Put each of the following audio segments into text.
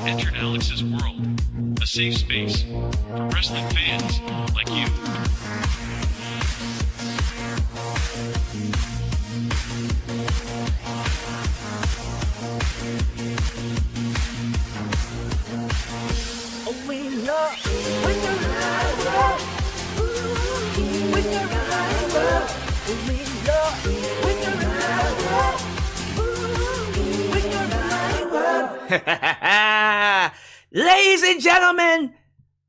Enter Alyx's world, a safe space for wrestling fans like you. Ladies and gentlemen,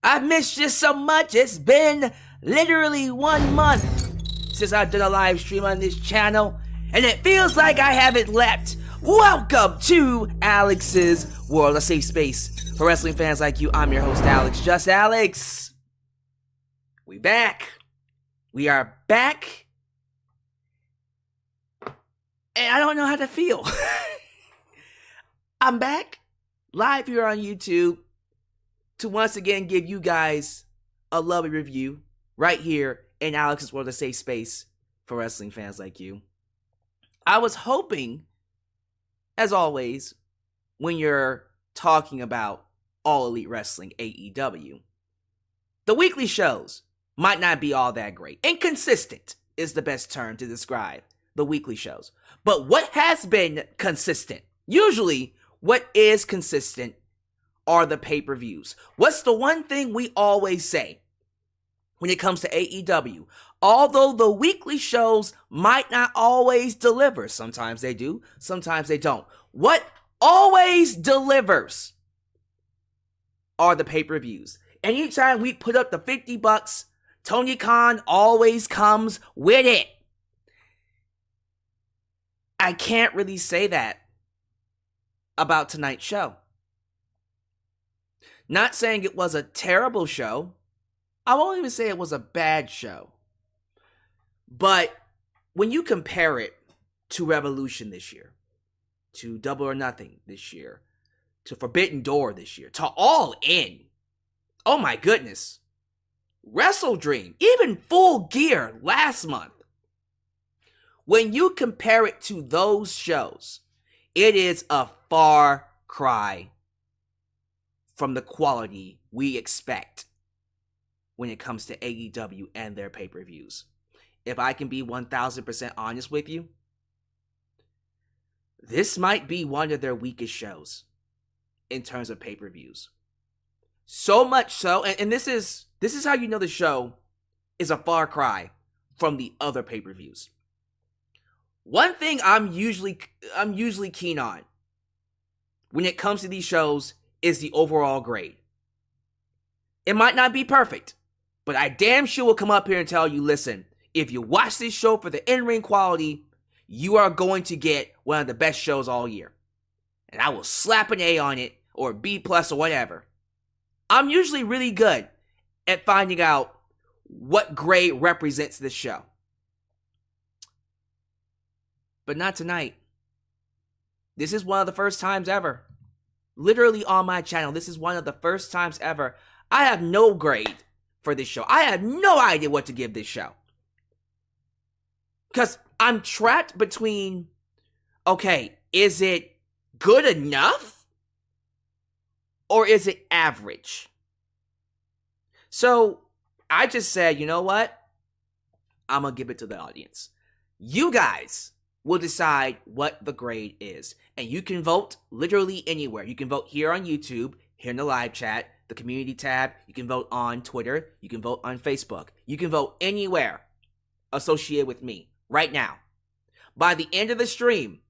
I've missed you so much. It's been literally 1 month since I've done a live stream on this channel, and it feels like I haven't left. Welcome to Alyx's World, a safe space for wrestling fans like you. I'm your host, Alyx, just Alyx. We back. We are back. And I don't know how to feel. I'm back live here on YouTube to once again give you guys a lovely review right here in Alyx's World, a safe space for wrestling fans like you. I was hoping, as always, when you're talking about All Elite Wrestling AEW, the weekly shows might not be all that great. Inconsistent is the best term to describe the weekly shows. But what has been consistent, usually what is consistent, are the pay-per-views. What's the one thing we always say when it comes to AEW? Although the weekly shows might not always deliver, sometimes they do, sometimes they don't. What always delivers are the pay-per-views. Anytime we put up the $50, Tony Khan always comes with it. I can't really say that about tonight's show. Not saying it was a terrible show. I won't even say it was a bad show. But when you compare it to Revolution this year, to Double or Nothing this year, to Forbidden Door this year, to All In, oh my goodness, Wrestle Dream, even Full Gear last month. When you compare it to those shows, it is a far cry from the quality we expect when it comes to AEW and their pay-per-views. If I can be 1000% honest with you, this might be one of their weakest shows in terms of pay-per-views. So much so, and this is how you know the show is a far cry from the other pay-per-views. One thing I'm usually keen on when it comes to these shows is the overall grade. It might not be perfect, but I damn sure will come up here and tell you, listen, if you watch this show for the in-ring quality, you are going to get one of the best shows all year. And I will slap an A on it, or a B+ or whatever. I'm usually really good at finding out what grade represents this show. But not tonight. This is one of the first times ever. Literally on my channel, this is one of the first times ever. I have no grade for this show. I have no idea what to give this show. Because I'm trapped between, okay, is it good enough? Or is it average? So I just said, you know what? I'm going to give it to the audience. You guys will decide what the grade is. And you can vote literally anywhere. You can vote here on YouTube, here in the live chat, the community tab. You can vote on Twitter. You can vote on Facebook. You can vote anywhere associated with me right now. By the end of the stream,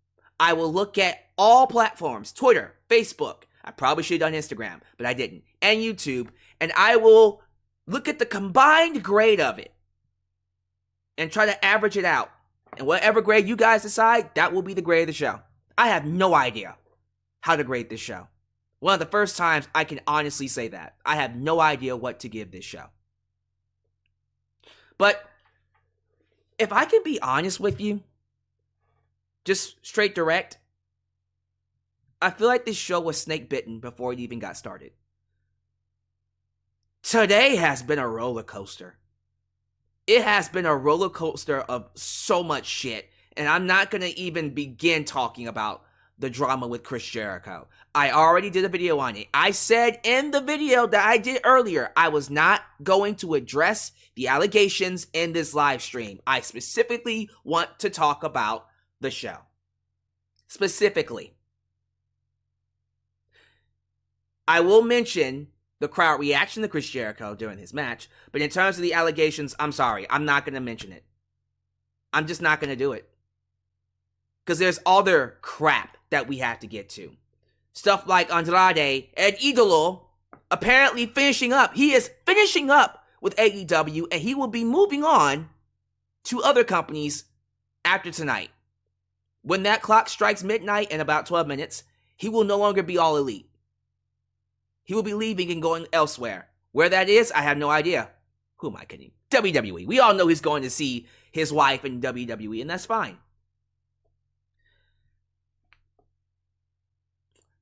I will look at all platforms, Twitter, Facebook. I probably should have done Instagram, but I didn't. And YouTube. And I will look at the combined grade of it and try to average it out. And whatever grade you guys decide, that will be the grade of the show. I have no idea how to grade this show. One of the first times I can honestly say that. I have no idea what to give this show. But if I can be honest with you, just straight direct, I feel like this show was snake bitten before it even got started. Today has been a roller coaster. It has been a roller coaster of so much shit. And I'm not going to even begin talking about the drama with Chris Jericho. I already did a video on it. I said in the video that I did earlier, I was not going to address the allegations in this live stream. I specifically want to talk about the show. Specifically. I will mention the crowd reaction to Chris Jericho during his match, but in terms of the allegations, I'm sorry, I'm not going to mention it. I'm just not going to do it. Because there's other crap that we have to get to. Stuff like Andrade and Idolo apparently finishing up. He is finishing up with AEW, and he will be moving on to other companies after tonight. When that clock strikes midnight in about 12 minutes, he will no longer be All Elite. He will be leaving and going elsewhere. Where that is, I have no idea. Who am I kidding? WWE. We all know he's going to see his wife in WWE, and that's fine.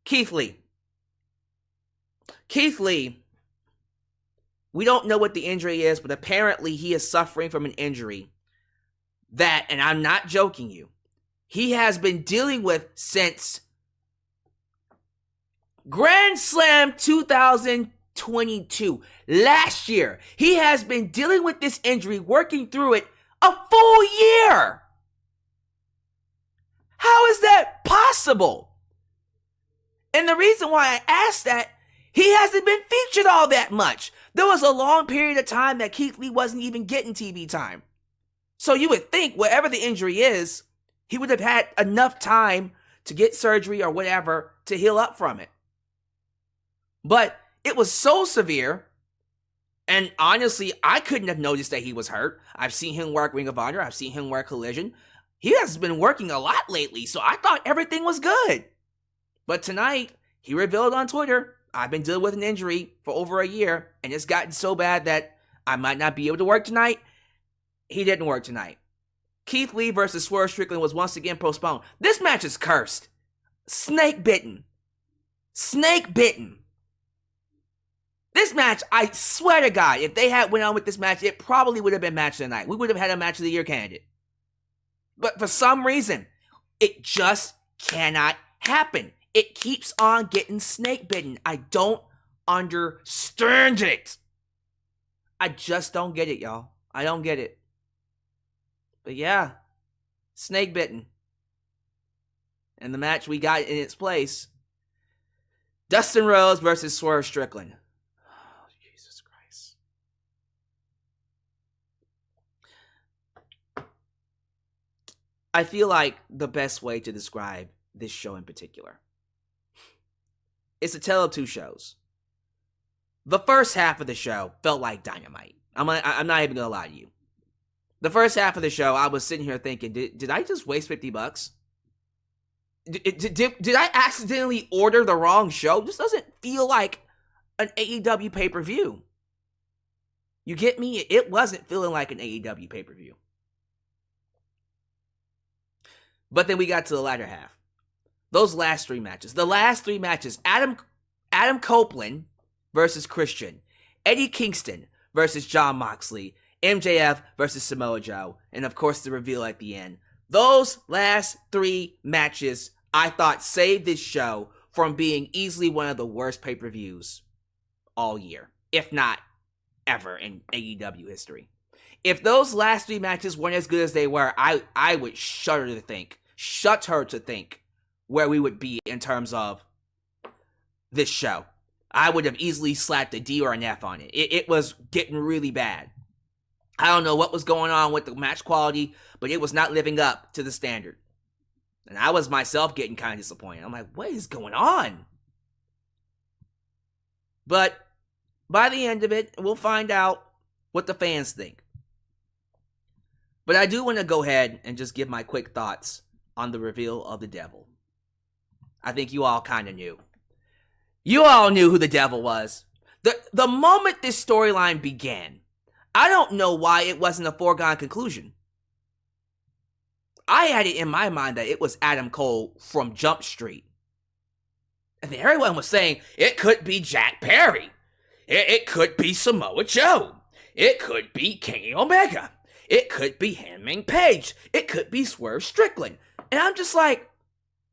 Keith Lee. Keith Lee, we don't know what the injury is, but apparently he is suffering from an injury that, and I'm not joking you, he has been dealing with since Grand Slam 2022. Last year, he has been dealing with this injury, working through it a full year. How is that possible? And the reason why I asked that, he hasn't been featured all that much. There was a long period of time that Keith Lee wasn't even getting TV time. So you would think, wherever the injury is, he would have had enough time to get surgery or whatever to heal up from it. But it was so severe, and honestly, I couldn't have noticed that he was hurt. I've seen him work Ring of Honor. I've seen him work Collision. He has been working a lot lately, so I thought everything was good. But tonight, he revealed on Twitter, I've been dealing with an injury for over a year, and it's gotten so bad that I might not be able to work tonight. He didn't work tonight. Keith Lee versus Swerve Strickland was once again postponed. This match is cursed. Snake bitten. Snake bitten. This match, I swear to God, if they had went on with this match, it probably would have been match of the night. We would have had a match of the year candidate. But for some reason, it just cannot happen. It keeps on getting snake bitten. I don't understand it. I just don't get it, y'all. I don't get it. But yeah, snake bitten. And the match we got in its place, Dustin Rhodes versus Swerve Strickland. Oh, Jesus Christ. I feel like the best way to describe this show in particular, it's a tale of two shows. The first half of the show felt like Dynamite. I'm not even gonna lie to you. The first half of the show, I was sitting here thinking, did I just waste $50? Did I accidentally order the wrong show? This doesn't feel like an AEW pay-per-view. You get me? It wasn't feeling like an AEW pay-per-view. But then we got to the latter half. Those last three matches. The last three matches. Adam Copeland versus Christian. Eddie Kingston versus Jon Moxley. MJF versus Samoa Joe. And of course the reveal at the end. Those last three matches, I thought, saved this show from being easily one of the worst pay-per-views all year. If not ever in AEW history. If those last three matches weren't as good as they were, I would shudder to think where we would be in terms of this show. I would have easily slapped a D or an F on it. It was getting really bad. I don't know what was going on with the match quality, but it was not living up to the standard. And I was myself getting kind of disappointed. I'm like, what is going on? But by the end of it, we'll find out what the fans think. But I do want to go ahead and just give my quick thoughts on the reveal of the Devil. I think you all kind of knew. You all knew who the Devil was. The moment this storyline began, I don't know why it wasn't a foregone conclusion. I had it in my mind that it was Adam Cole from Jump Street. And then everyone was saying, it could be Jack Perry. It could be Samoa Joe. It could be Kenny Omega. It could be Hangman Page. It could be Swerve Strickland. And I'm just like,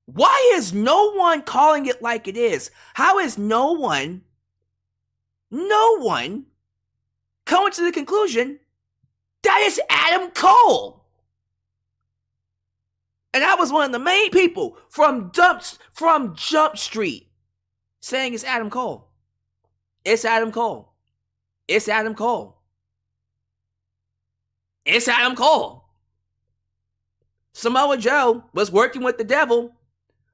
Why is no one calling it like it is? How is no one coming to the conclusion that it's Adam Cole? And I was one of the main people from Jump Street saying it's Adam Cole. It's Adam Cole. It's Adam Cole. It's Adam Cole. Samoa Joe was working with the devil.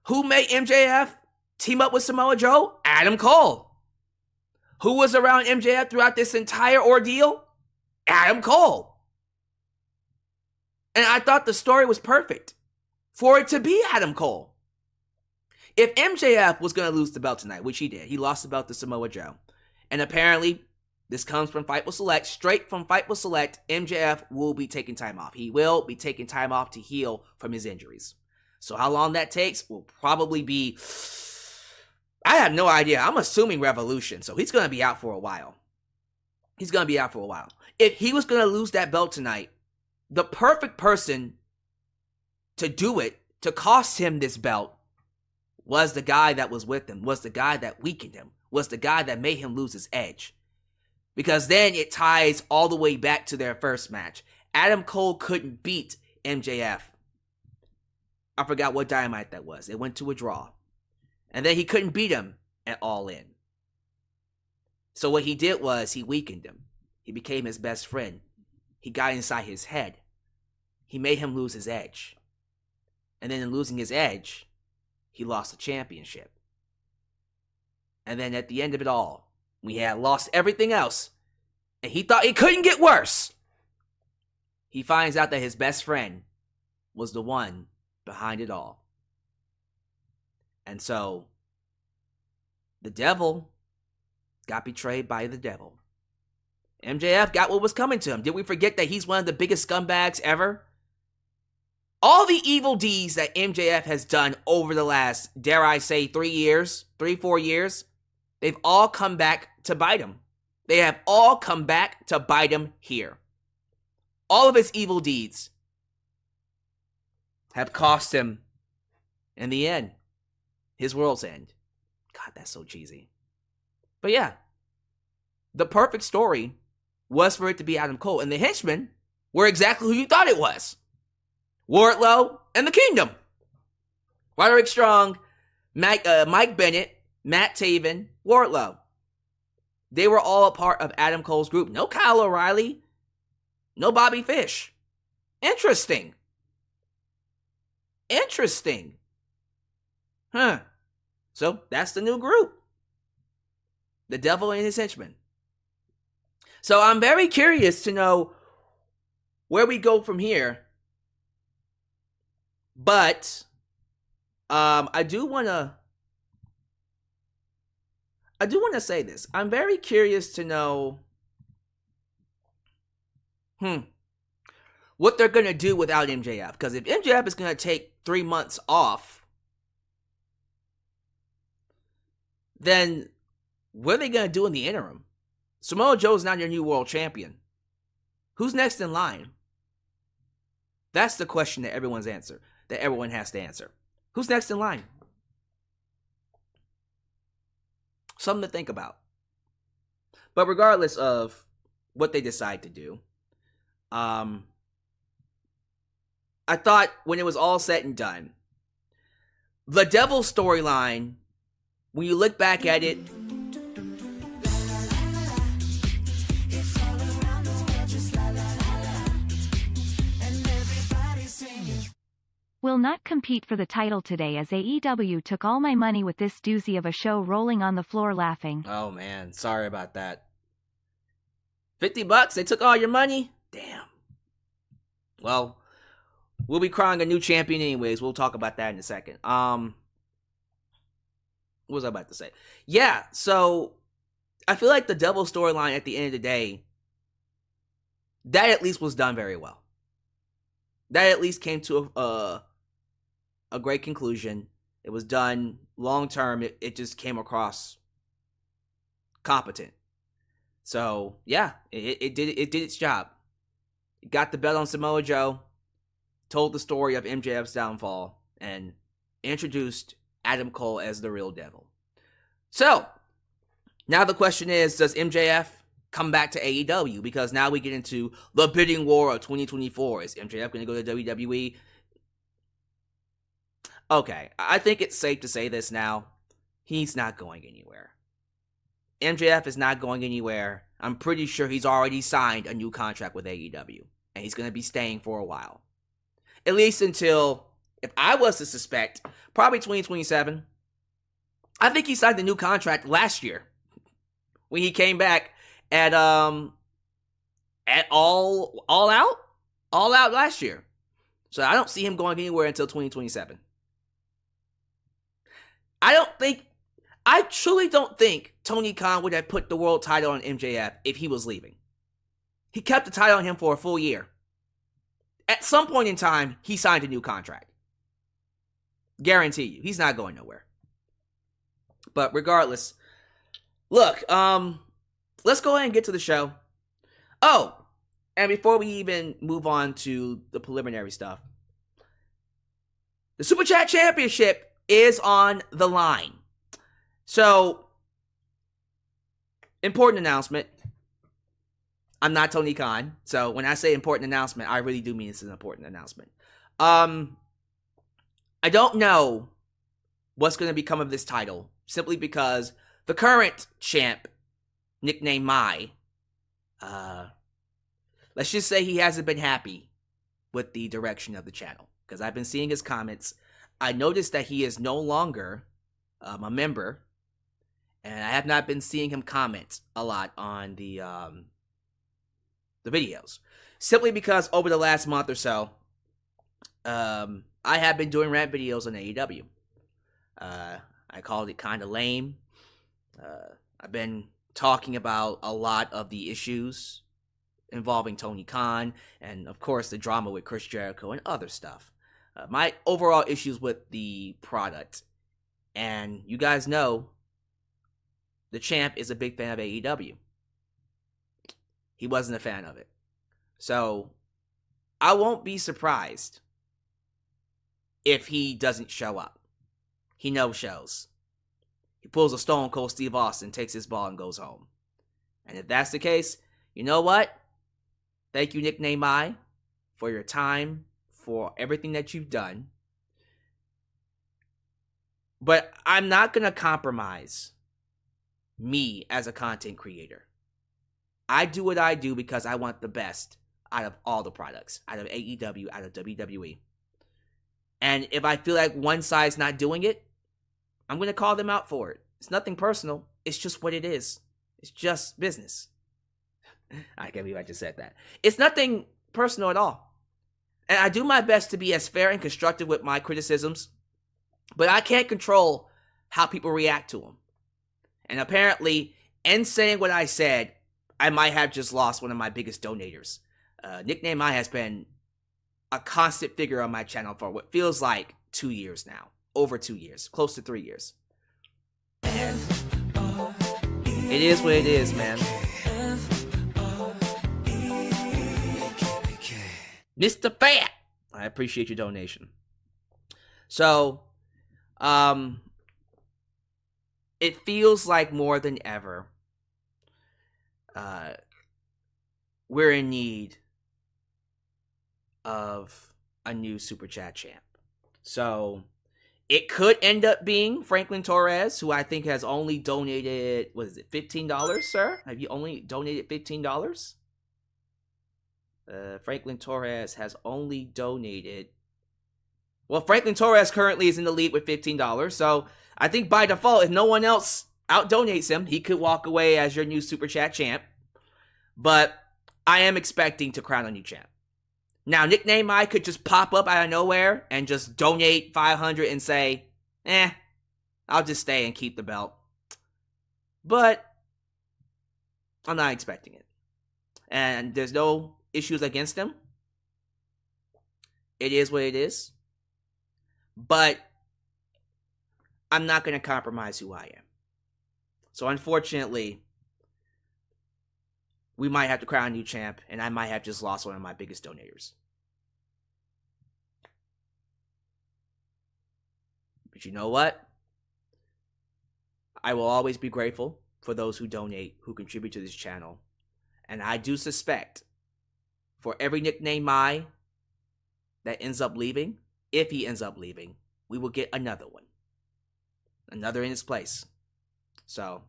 Who made MJF team up with Samoa Joe? Adam Cole. Who was around MJF throughout this entire ordeal? Adam Cole. And I thought the story was perfect for it to be Adam Cole. If MJF was going to lose the belt tonight, which he did, he lost the belt to Samoa Joe. And apparently, this comes from Fightful Select. Straight from Fightful Select, MJF will be taking time off. He will be taking time off to heal from his injuries. So how long that takes will probably be, I have no idea. I'm assuming Revolution. So he's going to be out for a while. He's going to be out for a while. If he was going to lose that belt tonight, the perfect person to do it, to cost him this belt, was the guy that was with him, was the guy that weakened him, was the guy that made him lose his edge. Because then it ties all the way back to their first match. Adam Cole couldn't beat MJF. I forgot what Dynamite that was. It went to a draw. And then he couldn't beat him at All In. So what he did was he weakened him. He became his best friend. He got inside his head. He made him lose his edge. And then in losing his edge, he lost the championship. And then at the end of it all, we had lost everything else, and he thought it couldn't get worse. He finds out that his best friend was the one behind it all. And so, the devil got betrayed by the devil. MJF got what was coming to him. Did we forget that he's one of the biggest scumbags ever? All the evil deeds that MJF has done over the last, dare I say, 4 years, they've all come back to bite him. They have all come back to bite him here. All of his evil deeds have cost him, in the end, his world's end. God, that's so cheesy. But yeah, the perfect story was for it to be Adam Cole. And the henchmen were exactly who you thought it was. Wardlow and the Kingdom. Roderick Strong, Mike Bennett, Matt Taven, Wardlow. They were all a part of Adam Cole's group. No Kyle O'Reilly. No Bobby Fish. Interesting. Huh. So, that's the new group. The Devil and his henchmen. So, I'm very curious to know where we go from here. But, I do want to say this. I'm very curious to know what they're going to do without MJF. Because if MJF is going to take 3 months off, then what are they going to do in the interim? Samoa Joe's not your new world champion. Who's next in line? That's the question that everyone has to answer. Who's next in line? Something to think about. But regardless of what they decide to do, I thought when it was all said and done, the Devil storyline, when you look back at it, will not compete for the title today as AEW took all my money with this doozy of a show, rolling on the floor laughing. Oh man, sorry about that. $50, they took all your money? Damn. Well, we'll be crying a new champion anyways. We'll talk about that in a second. What was I about to say? Yeah, so I feel like the Devil storyline at the end of the day, that at least was done very well. That at least came to a great conclusion. It was done long term. It just came across competent. So yeah, it did its job. It got the belt on Samoa Joe, told the story of MJF's downfall, and introduced Adam Cole as the real devil. So, now the question is, does MJF come back to AEW? Because now we get into the bidding war of 2024. Is MJF going to go to WWE? Okay, I think it's safe to say this now. He's not going anywhere. MJF is not going anywhere. I'm pretty sure he's already signed a new contract with AEW. And he's going to be staying for a while. At least until, if I was to suspect, probably 2027. I think he signed the new contract last year. When he came back at All Out last year. So I don't see him going anywhere until 2027. I truly don't think Tony Khan would have put the world title on MJF if he was leaving. He kept the title on him for a full year. At some point in time, he signed a new contract. Guarantee you, he's not going nowhere. But regardless, look, let's go ahead and get to the show. Oh, and before we even move on to the preliminary stuff, the Super Chat Championship is on the line. So, important announcement. I'm not Tony Khan, so when I say important announcement, I really do mean it's an important announcement. I don't know what's going to become of this title, simply because the current champ, nicknamed Mai, let's just say he hasn't been happy with the direction of the channel, because I've been seeing his comments. I noticed that he is no longer a member, and I have not been seeing him comment a lot on the videos, simply because over the last month or so, I have been doing rant videos on AEW. I called it kind of lame. I've been talking about a lot of the issues involving Tony Khan, and of course the drama with Chris Jericho and other stuff. My overall issues with the product. And you guys know, the champ is a big fan of AEW. He wasn't a fan of it. So, I won't be surprised if he doesn't show up. He no-shows. He pulls a Stone Cold Steve Austin, takes his ball, and goes home. And if that's the case, you know what? Thank you, Nickname Mai, for your time, for everything that you've done. But I'm not going to compromise me as a content creator. I do what I do because I want the best out of all the products, out of AEW, out of WWE. And if I feel like one side's not doing it, I'm going to call them out for it. It's nothing personal. It's just what it is. It's just business. I can't believe I just said that. It's nothing personal at all. And I do my best to be as fair and constructive with my criticisms, but I can't control how people react to them. And apparently, in saying what I said, I might have just lost one of my biggest donators. Nickname I has been a constant figure on my channel for what feels like 2 years now. Over 2 years. Close to 3 years. And it is what it is, man. Mr. Fat! I appreciate your donation. So, it feels like more than ever, we're in need of a new Super Chat champ. So, it could end up being Franklin Torres, who I think has only donated, what is it, $15, sir? Have you only donated $15? Franklin Torres has only donated... Well, Franklin Torres currently is in the lead with $15, so I think by default, if no one else out-donates him, he could walk away as your new Super Chat champ. But I am expecting to crown a new champ. Now, Nickname I could just pop up out of nowhere and just donate $500 and say, I'll just stay and keep the belt. But I'm not expecting it. And there's no issues against him. It is what it is. But I'm not going to compromise who I am. So unfortunately, we might have to crown a new champ, and I might have just lost one of my biggest donators. But you know what? I will always be grateful for those who donate, who contribute to this channel. And I do suspect for every nickname that ends up leaving, if he ends up leaving, we will get another one. Another in his place. So,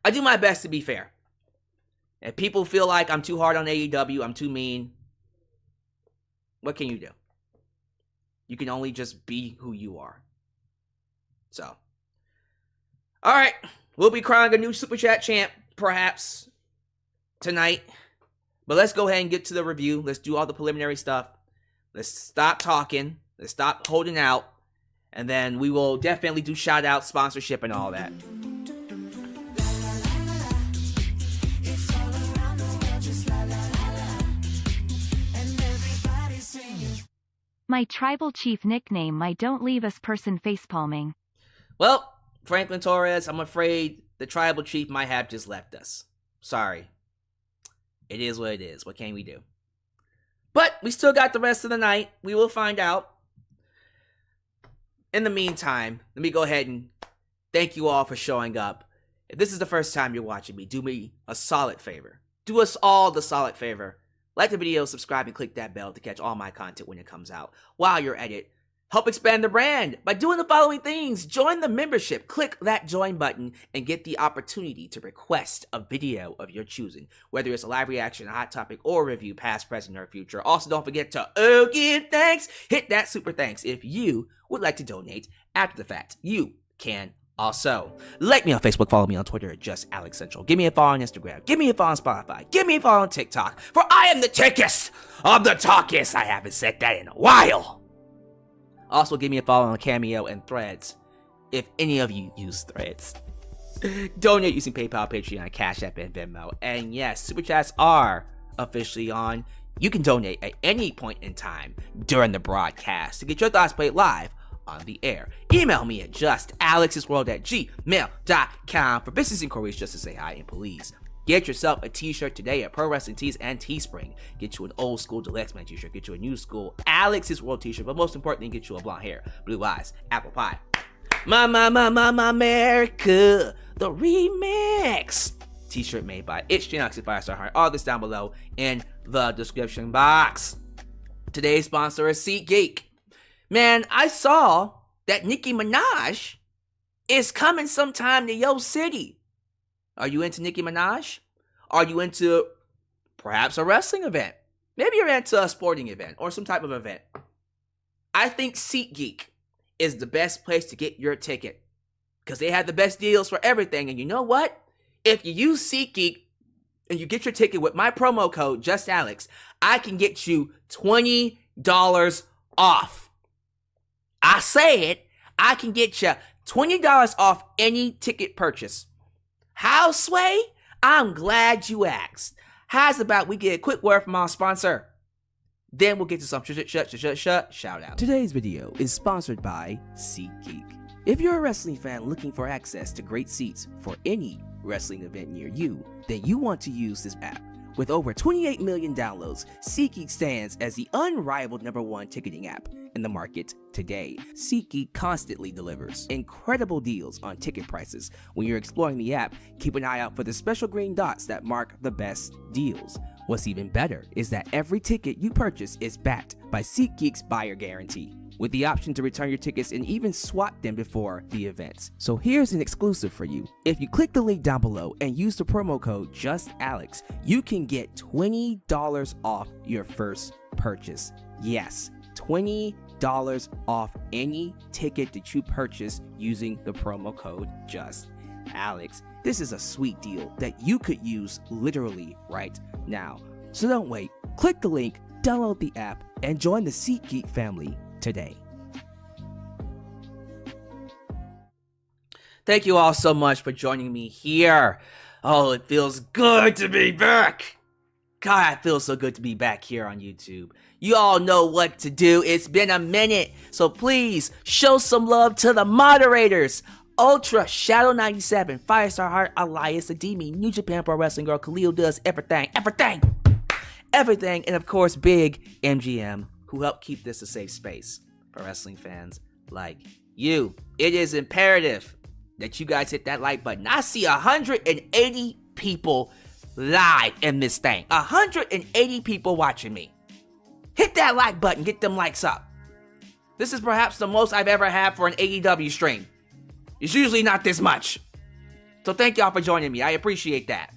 I do my best to be fair. If people feel like I'm too hard on AEW, I'm too mean, what can you do? You can only just be who you are. So, alright, we'll be crowning a new Super Chat champ, perhaps, tonight. But let's go ahead and get to the review. Let's do all the preliminary stuff. Let's stop talking. Let's stop holding out. And then we will definitely do shout-out, sponsorship, and all that. My tribal chief nickname, my don't leave us person facepalming. Well, Franklin Torres, I'm afraid the tribal chief might have just left us. Sorry. It is what it is. What can we do? But we still got the rest of the night. We will find out. In the meantime, let me go ahead and thank you all for showing up. If this is the first time you're watching me, do me a solid favor. Do us all the solid favor. Like the video, subscribe, and click that bell to catch all my content when it comes out. While you're at it, help expand the brand by doing the following things. Join the membership. Click that join button and get the opportunity to request a video of your choosing, whether it's a live reaction, a hot topic, or review, past, present, or future. Also, don't forget to give thanks. Hit that super thanks if you would like to donate after the fact. You can also like me on Facebook, follow me on Twitter at just Alyx Central. Give me a follow on Instagram. Give me a follow on Spotify. Give me a follow on TikTok. For I am the tickest of the talkest. I haven't said that in a while. Also, give me a follow on Cameo and Threads, if any of you use Threads. Donate using PayPal, Patreon, Cash App, and Venmo. And yes, Super Chats are officially on. You can donate at any point in time during the broadcast to get your thoughts played live on the air. Email me at justalyxsworld@gmail.com for business inquiries, just to say hi and please. Get yourself a t-shirt today at Pro Wrestling Tees and Teespring. Get you an old school Deluxe Man t-shirt. Get you a new school Alyx's World t-shirt. But most importantly, get you a blonde hair, blue eyes, apple pie. My America, the remix t-shirt made by It's Janox and 5-Star Heart. All this down below in the description box. Today's sponsor is SeatGeek. Man, I saw that Nicki Minaj is coming sometime to your city. Are you into Nicki Minaj? Are you into perhaps a wrestling event? Maybe you're into a sporting event or some type of event. I think SeatGeek is the best place to get your ticket because they have the best deals for everything. And you know what? If you use SeatGeek and you get your ticket with my promo code, JustAlyx, I can get you $20 off. I said I can get you $20 off any ticket purchase. How, Sway? I'm glad you asked. How's about we get a quick word from our sponsor? Then we'll get to some shout out. Today's video is sponsored by SeatGeek. If you're a wrestling fan looking for access to great seats for any wrestling event near you, then you want to use this app. With over 28 million downloads, SeatGeek stands as the unrivaled #1 ticketing app in the market today. SeatGeek constantly delivers incredible deals on ticket prices. When you're exploring the app, keep an eye out for the special green dots that mark the best deals. What's even better is that every ticket you purchase is backed by SeatGeek's buyer guarantee, with the option to return your tickets and even swap them before the events. So here's an exclusive for you. If you click the link down below and use the promo code JustAlyx, you can get $20 off your first purchase. Yes, $20 off any ticket that you purchase using the promo code JustAlyx. This is a sweet deal that you could use literally right now. So don't wait. Click the link, download the app, and join the SeatGeek family today. Thank you all so much for joining me here. Oh, it feels good to be back. God, it feels so good to be back here on YouTube. You all know what to do. It's been a minute. So please show some love to the moderators. Ultra, Shadow 97, 5-Star Heart, Elias, Ademi, New Japan Pro Wrestling Girl, Khalil does everything. And of course, Big MGM, who helped keep this a safe space for wrestling fans like it is imperative that you guys hit that like button. I see 180 people live in this thing. 180 people watching me. Hit that like button. Get them likes up. This is perhaps the most I've ever had for an AEW stream. It's usually not this much. So thank y'all for joining me. I appreciate that.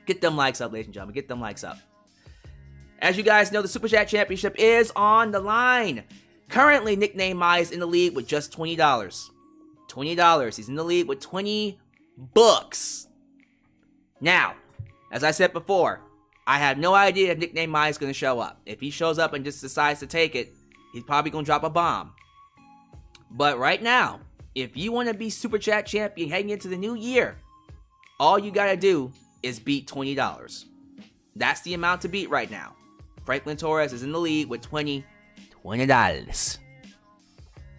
Get them likes up, ladies and gentlemen. Get them likes up. As you guys know, the Superchat Championship is on the line. Currently, Nickname Mai is in the lead with just $20. $20. He's in the lead with 20 bucks. Now, as I said before, I have no idea if Nickname Mai is going to show up. If he shows up and just decides to take it, he's probably going to drop a bomb. But right now, if you want to be Super Chat champion heading into the new year, all you got to do is beat $20. That's the amount to beat right now. Franklin Torres is in the lead with $20.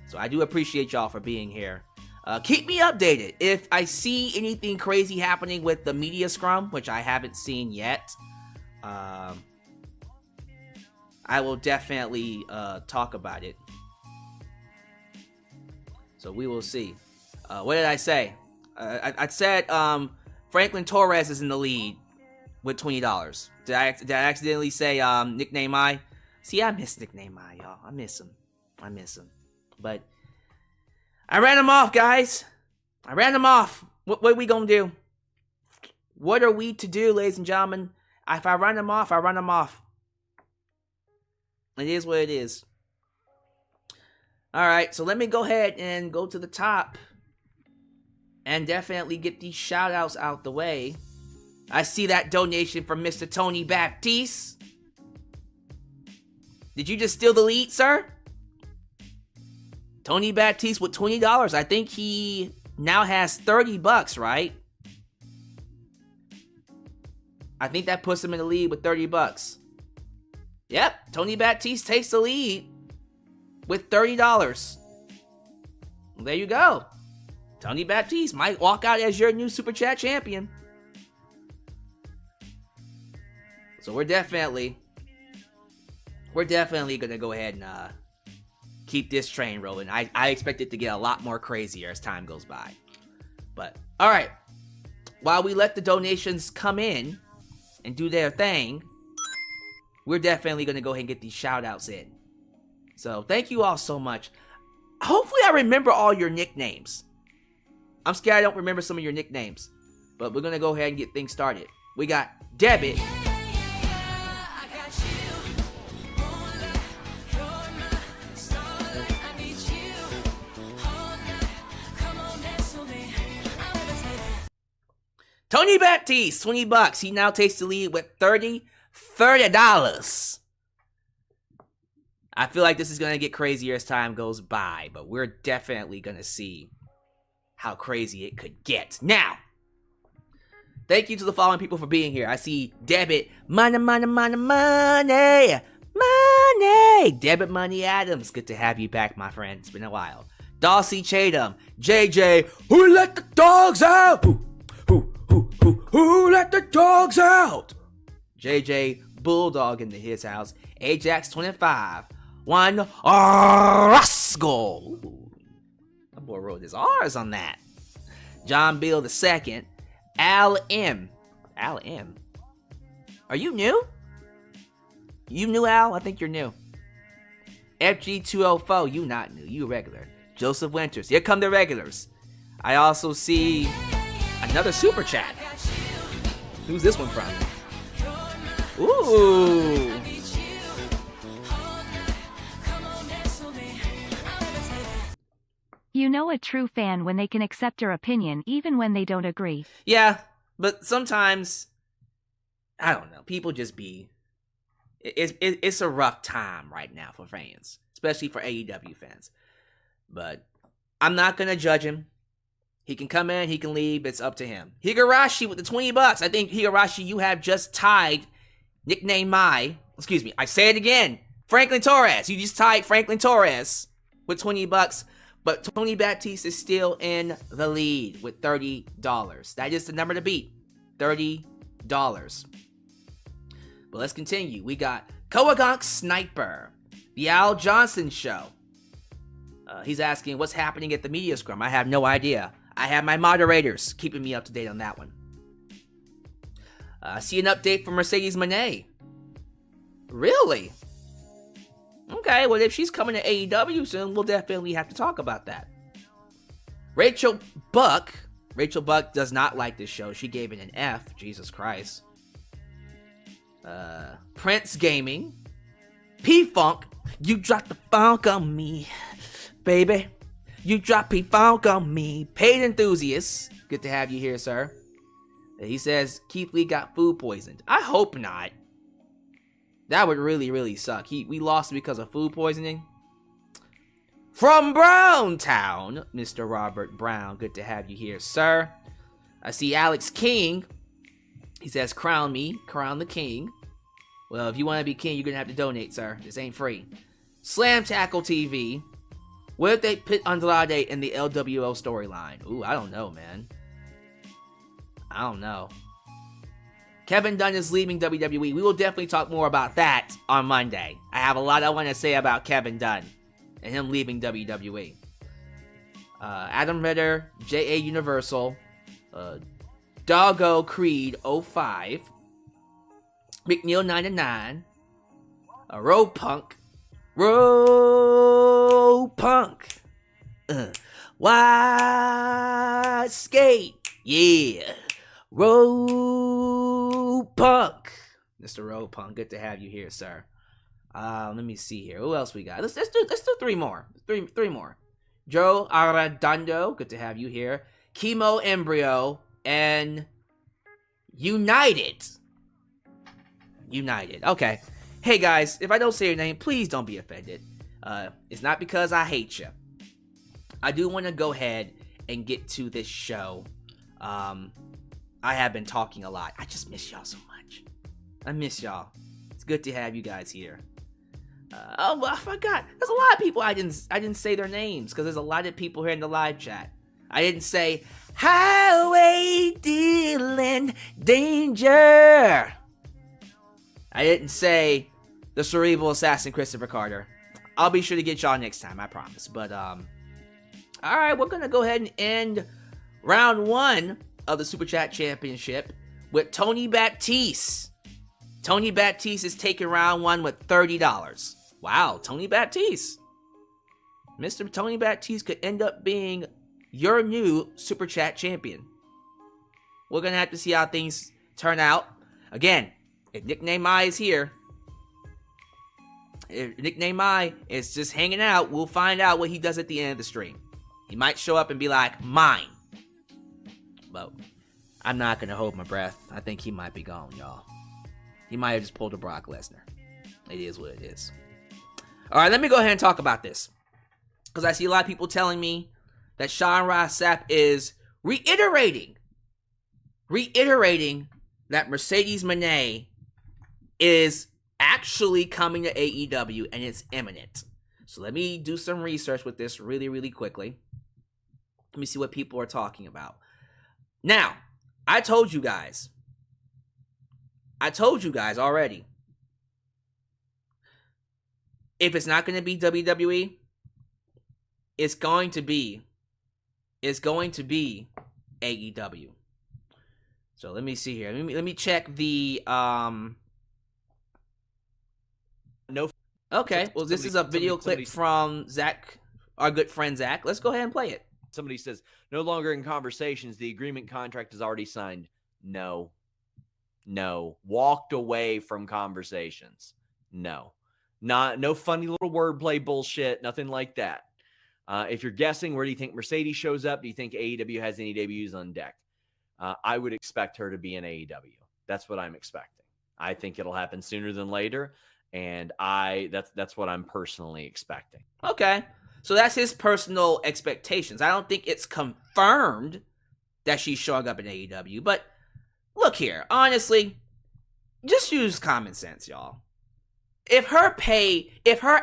So I do appreciate y'all for being here. Keep me updated. If I see anything crazy happening with the media scrum, which I haven't seen yet, I will definitely talk about it. So we will see. What did I say? I said Franklin Torres is in the lead with $20. Did I accidentally say Nickname Mai? See, I miss Nickname Mai, y'all. I miss him. But I ran him off, guys. I ran him off. What are we gonna do? What are we to do, ladies and gentlemen? If I run him off, I run him off. It is what it is. Alright, so let me go ahead and go to the top. And definitely get these shout-outs out the way. I see that donation from Mr. Tony Baptiste. Did you just steal the lead, sir? Tony Baptiste with $20. I think he now has $30, right? I think that puts him in the lead with $30. Yep, Tony Baptiste takes the lead with $30. There you go. Tony Baptiste might walk out as your new Super Chat champion. So we're definitely gonna go ahead and keep this train rolling. I expect it to get a lot more crazier as time goes by. But all right, while we let the donations come in and do their thing, we're definitely gonna go ahead and get these shout outs in. So thank you all so much. Hopefully I remember all your nicknames. I'm scared I don't remember some of your nicknames, but we're gonna go ahead and get things started. We got Debit. Tony Baptiste, $20. He now takes the lead with $30. I feel like this is going to get crazier as time goes by, but we're definitely going to see how crazy it could get. Now, thank you to the following people for being here. I see Debit, Money. Debit Money Adams, good to have you back, my friend. It's been a while. Dawsey Chatham, JJ, who let the dogs out? Who let the dogs out? JJ Bulldog into his house. Ajax 25. One Rascal. That boy wrote his R's on that. John Bill II. Al M. Al M. Are you new? You new, Al? I think you're new. FG204. You not new. You regular. Joseph Winters. Here come the regulars. I also see another super chat. Who's this one from? Ooh. You know a true fan when they can accept your opinion even when they don't agree. Yeah, but sometimes, I don't know, people just be... It's a rough time right now for fans, especially for AEW fans. But I'm not going to judge him. He can come in, he can leave, it's up to him. Higurashi with the $20. I think, Higurashi, you have just tied Nickname Mai. Excuse me, I say it again. Franklin Torres. You just tied Franklin Torres with $20. But Tony Baptiste is still in the lead with $30. That is the number to beat. $30. But let's continue. We got Kowagonk Sniper. The Al Johnson Show. He's asking what's happening at the media scrum. I have no idea. I have my moderators keeping me up to date on that one. See an update from Mercedes Moné. Really? Okay, well, if she's coming to AEW soon, we'll definitely have to talk about that. Rachel Buck does not like this show. She gave it an F. Jesus Christ. Prince Gaming. P-Funk. You dropped the funk on me, baby. You dropped P-Funk on me. Paid Enthusiast. Good to have you here, sir. He says Keith Lee got food poisoned. I hope not. That would really, really suck. We lost because of food poisoning. From Browntown, Mr. Robert Brown. Good to have you here, sir. I see Alyx King. He says, crown me. Crown the king. Well, if you want to be king, you're going to have to donate, sir. This ain't free. Slam Tackle TV. What if they put Andrade in the LWO storyline? Ooh, I don't know, man. I don't know. Kevin Dunn is leaving WWE. We will definitely talk more about that on Monday. I have a lot I want to say about Kevin Dunn and him leaving WWE. Adam Ritter, J.A. Universal, Doggo Creed 05, McNeil 99, Road Punk, Wide Skate, yeah. Road Punk. Mr. Road Punk, good to have you here, sir. Let me see here. Who else we got? Let's do three more. Three more. Joe Arredondo, good to have you here. Chemo Embryo and United. Okay. Hey guys, if I don't say your name, please don't be offended. It's not because I hate you. I do want to go ahead and get to this show. I have been talking a lot. I just miss y'all so much. I miss y'all. It's good to have you guys here. Oh, I forgot. There's a lot of people I didn't say their names because there's a lot of people here in the live chat. I didn't say Highway Dealing Danger. I didn't say the Cerebral Assassin Christopher Carter. I'll be sure to get y'all next time, I promise. But all right, we're gonna go ahead and end round 1 of the Super Chat Championship with Tony Baptiste. Tony Baptiste is taking round 1 with $30. Wow, Tony Baptiste. Mr. Tony Baptiste could end up being your new Super Chat champion. We're going to have to see how things turn out. Again, if Nickname I is here, if Nickname I is just hanging out, we'll find out what he does at the end of the stream. He might show up and be like, mine. But I'm not going to hold my breath. I think he might be gone, y'all. He might have just pulled a Brock Lesnar. It is what it is. All right, let me go ahead and talk about this. Because I see a lot of people telling me that Sean Ross Sapp is reiterating that Mercedes Moné is actually coming to AEW and it's imminent. So let me do some research with this really, really quickly. Let me see what people are talking about. Now, I told you guys already. If it's not going to be WWE, it's going to be AEW. So let me see here. Let me check the No. Okay. Well, this is a video clip from Zach, our good friend Zach. Let's go ahead and play it. Somebody says, no longer in conversations. The agreement contract is already signed. No. Walked away from conversations. No funny little wordplay bullshit. Nothing like that. If you're guessing, where do you think Mercedes shows up? Do you think AEW has any debuts on deck? I would expect her to be in AEW. That's what I'm expecting. I think it'll happen sooner than later. And that's what I'm personally expecting. Okay. So that's his personal expectations. I don't think it's confirmed that she's showing up in AEW. But look here, honestly, just use common sense, y'all. If her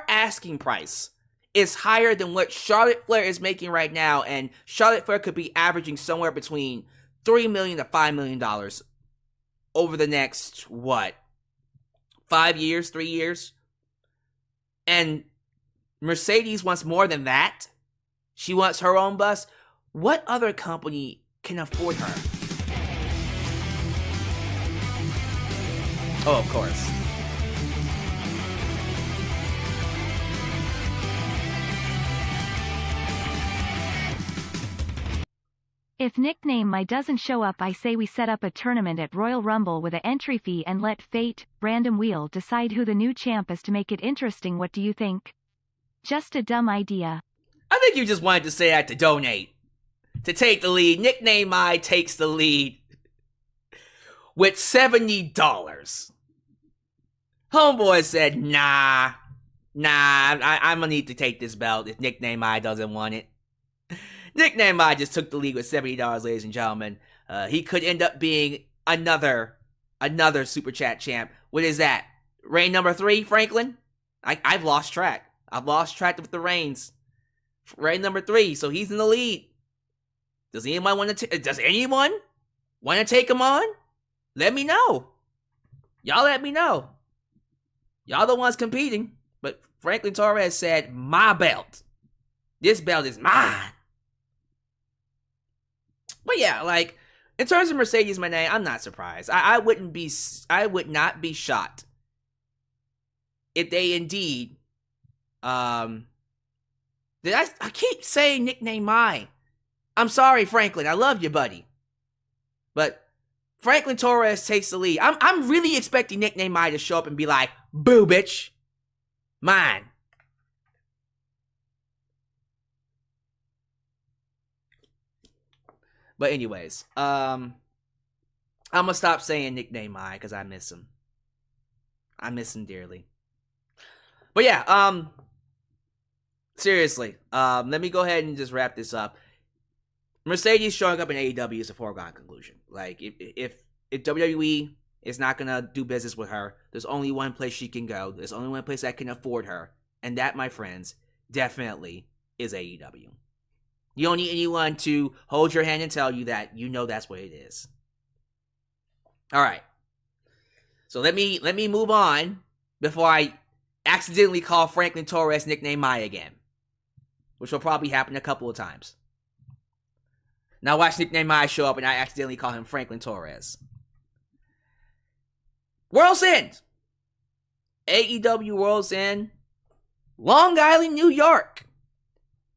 asking price is higher than what Charlotte Flair is making right now, and Charlotte Flair could be averaging somewhere between $3 million to $5 million over the next, 5 years, 3 years? And Mercedes wants more than that, She wants her own bus. What other company can afford her? Oh, of course. If Nickname My doesn't show up, I say we set up a tournament at Royal Rumble with an entry fee and let fate, random wheel, decide who the new champ is to make it interesting. What do you think? Just a dumb idea. I think you just wanted to say that to donate. To take the lead. Nickname My takes the lead with $70. Homeboy said, nah, I'm gonna need to take this belt if Nickname My doesn't want it. Nickname My just took the lead with $70, ladies and gentlemen. He could end up being another Super Chat champ. What is that? Reign number 3, Franklin? I've lost track. I've lost track with the reigns. Reign number 3, so he's in the lead. Does anyone want to take him on? Let me know. Y'all let me know. Y'all the ones competing. But Franklin Torres said, my belt. This belt is mine. But yeah, like, in terms of Mercedes Moné, I'm not surprised. I would not be shocked if they indeed, I keep saying Nickname My. I'm sorry, Franklin. I love you, buddy. But Franklin Torres takes the lead. I'm really expecting Nickname My to show up and be like, boo, bitch. Mine. But anyways, I'm gonna stop saying Nickname My because I miss him. I miss him dearly. But yeah, seriously, let me go ahead and just wrap this up. Mercedes showing up in AEW is a foregone conclusion. Like, if WWE is not gonna do business with her, there's only one place she can go. There's only one place that can afford her, and that, my friends, definitely is AEW. You don't need anyone to hold your hand and tell you that. You know that's what it is. All right. So let me move on before I accidentally call Franklin Torres Nickname My again, which will probably happen a couple of times. Now watch Nickname My show up and I accidentally call him Franklin Torres. World's End. AEW Worlds End. Long Island, New York.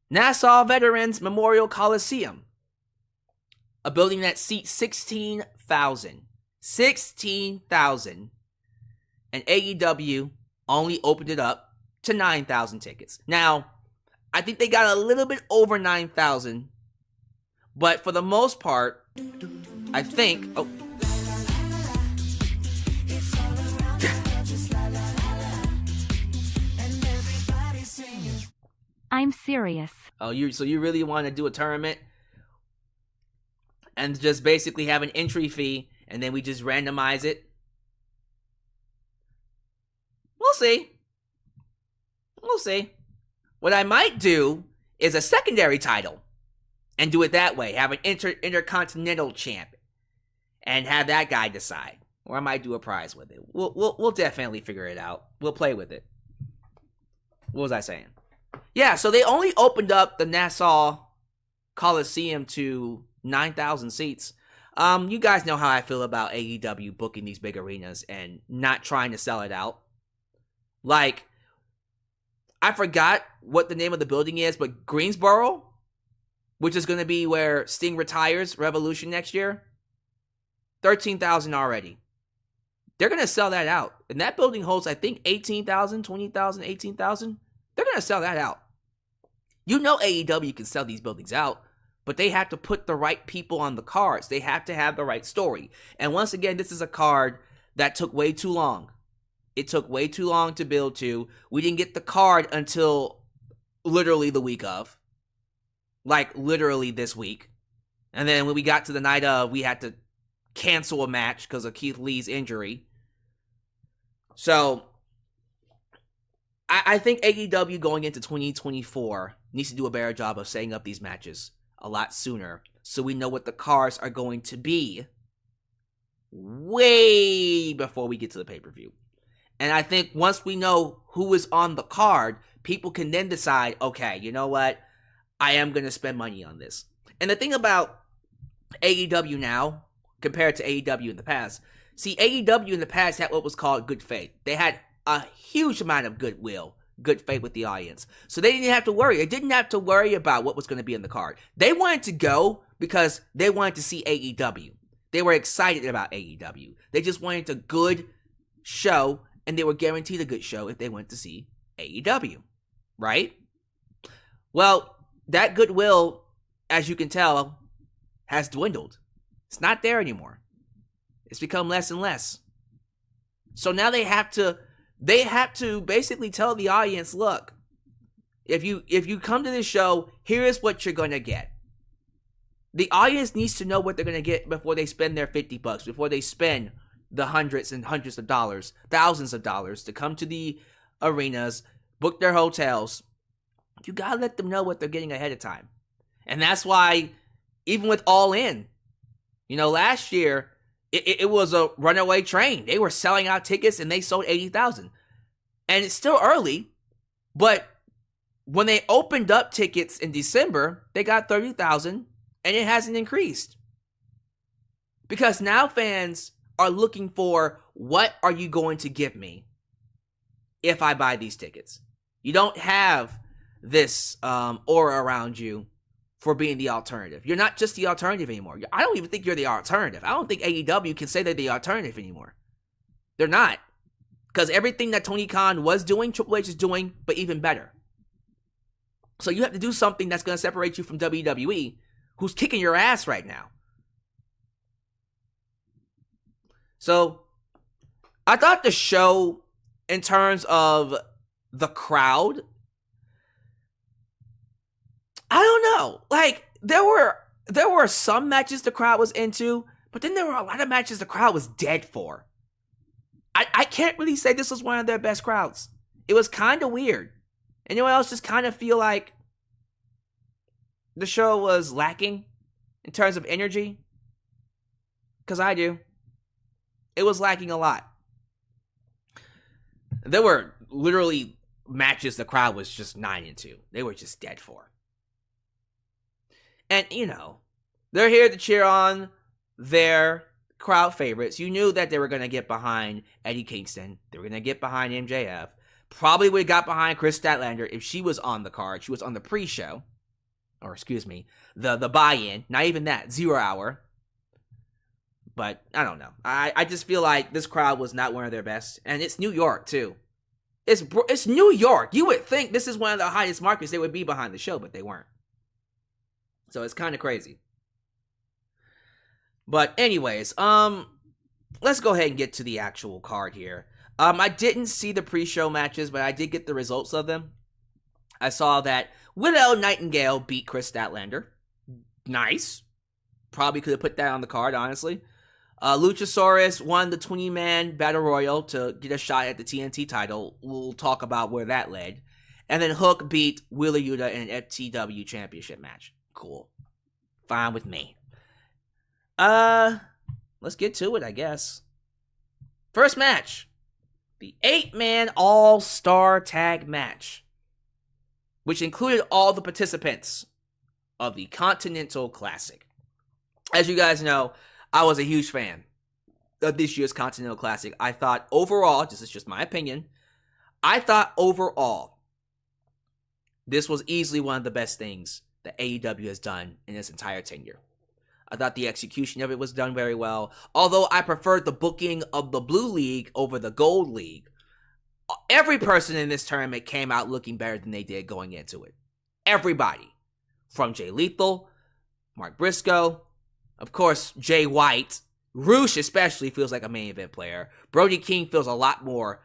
Nassau Veterans Memorial Coliseum. A building that seats 16,000. 16,000. And AEW only opened it up to 9,000 tickets. Now, I think they got a little bit over 9,000. But for the most part, I think... Oh. I'm serious. Oh, so you really want to do a tournament and just basically have an entry fee and then we just randomize it? We'll see. We'll see. What I might do is a secondary title and do it that way. Have an intercontinental champ and have that guy decide. Or I might do a prize with it. We'll definitely figure it out. We'll play with it. What was I saying? Yeah, so they only opened up the Nassau Coliseum to 9,000 seats. You guys know how I feel about AEW booking these big arenas and not trying to sell it out. Like, I forgot what the name of the building is, but Greensboro, which is going to be where Sting retires Revolution next year, 13,000 already. They're going to sell that out. And that building holds, I think, 18,000, 20,000, 18,000. They're going to sell that out. You know AEW can sell these buildings out, but they have to put the right people on the cards. They have to have the right story. And once again, this is a card that took way too long. It took way too long to build to. We didn't get the card until literally the week of. Like, literally this week. And then when we got to the night of, we had to cancel a match because of Keith Lee's injury. So, I think AEW going into 2024 needs to do a better job of setting up these matches a lot sooner so we know what the cards are going to be way before we get to the pay-per-view. And I think once we know who is on the card, people can then decide, okay, you know what? I am going to spend money on this. And the thing about AEW now, compared to AEW in the past, see, AEW in the past had what was called good faith. They had a huge amount of goodwill, good faith with the audience. So they didn't have to worry. They didn't have to worry about what was going to be on the card. They wanted to go because they wanted to see AEW. They were excited about AEW. They just wanted a good show, and they were guaranteed a good show if they went to see AEW, right? Well, that goodwill, as you can tell, has dwindled. It's not there anymore. It's become less and less. So now they have to basically tell the audience, look, if you come to this show, here is what you're going to get. The audience needs to know what they're going to get before they spend their $50, before they spend the hundreds and hundreds of dollars, thousands of dollars to come to the arenas, book their hotels. You got to let them know what they're getting ahead of time. And that's why, even with All In, last year, it was a runaway train. They were selling out tickets and they sold 80,000. And it's still early, but when they opened up tickets in December, they got 30,000 and it hasn't increased. Because now fans are looking for, what are you going to give me if I buy these tickets? You don't have this aura around you for being the alternative. You're not just the alternative anymore. I don't even think you're the alternative. I don't think AEW can say they're the alternative anymore. They're not. Because everything that Tony Khan was doing, Triple H is doing, but even better. So you have to do something that's going to separate you from WWE, who's kicking your ass right now. So, I thought the show, in terms of the crowd, I don't know. Like, there were some matches the crowd was into, but then there were a lot of matches the crowd was dead for. I can't really say this was one of their best crowds. It was kind of weird. Anyone else just kind of feel like the show was lacking in terms of energy? Because I do. It was lacking a lot. There were literally matches the crowd was just 9 into. They were just dead for. And, they're here to cheer on their crowd favorites. You knew that they were going to get behind Eddie Kingston. They were going to get behind MJF. Probably would have got behind Chris Statlander if she was on the card. She was on the pre-show. Or, excuse me, the buy-in. Not even that. 0 hour. But, I don't know. I just feel like this crowd was not one of their best. And it's New York, too. It's New York. You would think this is one of the highest markets they would be behind the show, but they weren't. So it's kind of crazy. But anyways, let's go ahead and get to the actual card here. I didn't see the pre-show matches, but I did get the results of them. I saw that Willow Nightingale beat Chris Statlander. Nice. Probably could have put that on the card, honestly. Luchasaurus won the 20-man Battle Royal to get a shot at the TNT title. We'll talk about where that led. And then Hook beat Wheeler Yuta in an FTW championship match. Cool. Fine with me. Let's get to it, I guess. First match. The 8-man All-Star Tag Match, which included all the participants of the Continental Classic. As you guys know, I was a huge fan of this year's Continental Classic. I thought overall, this is just my opinion, I thought overall, this was easily one of the best things that AEW has done in its entire tenure. I thought the execution of it was done very well. Although I preferred the booking of the Blue League over the Gold League, every person in this tournament came out looking better than they did going into it. Everybody. From Jay Lethal, Mark Briscoe, of course, Jay White. Roosh especially feels like a main event player. Brody King feels a lot more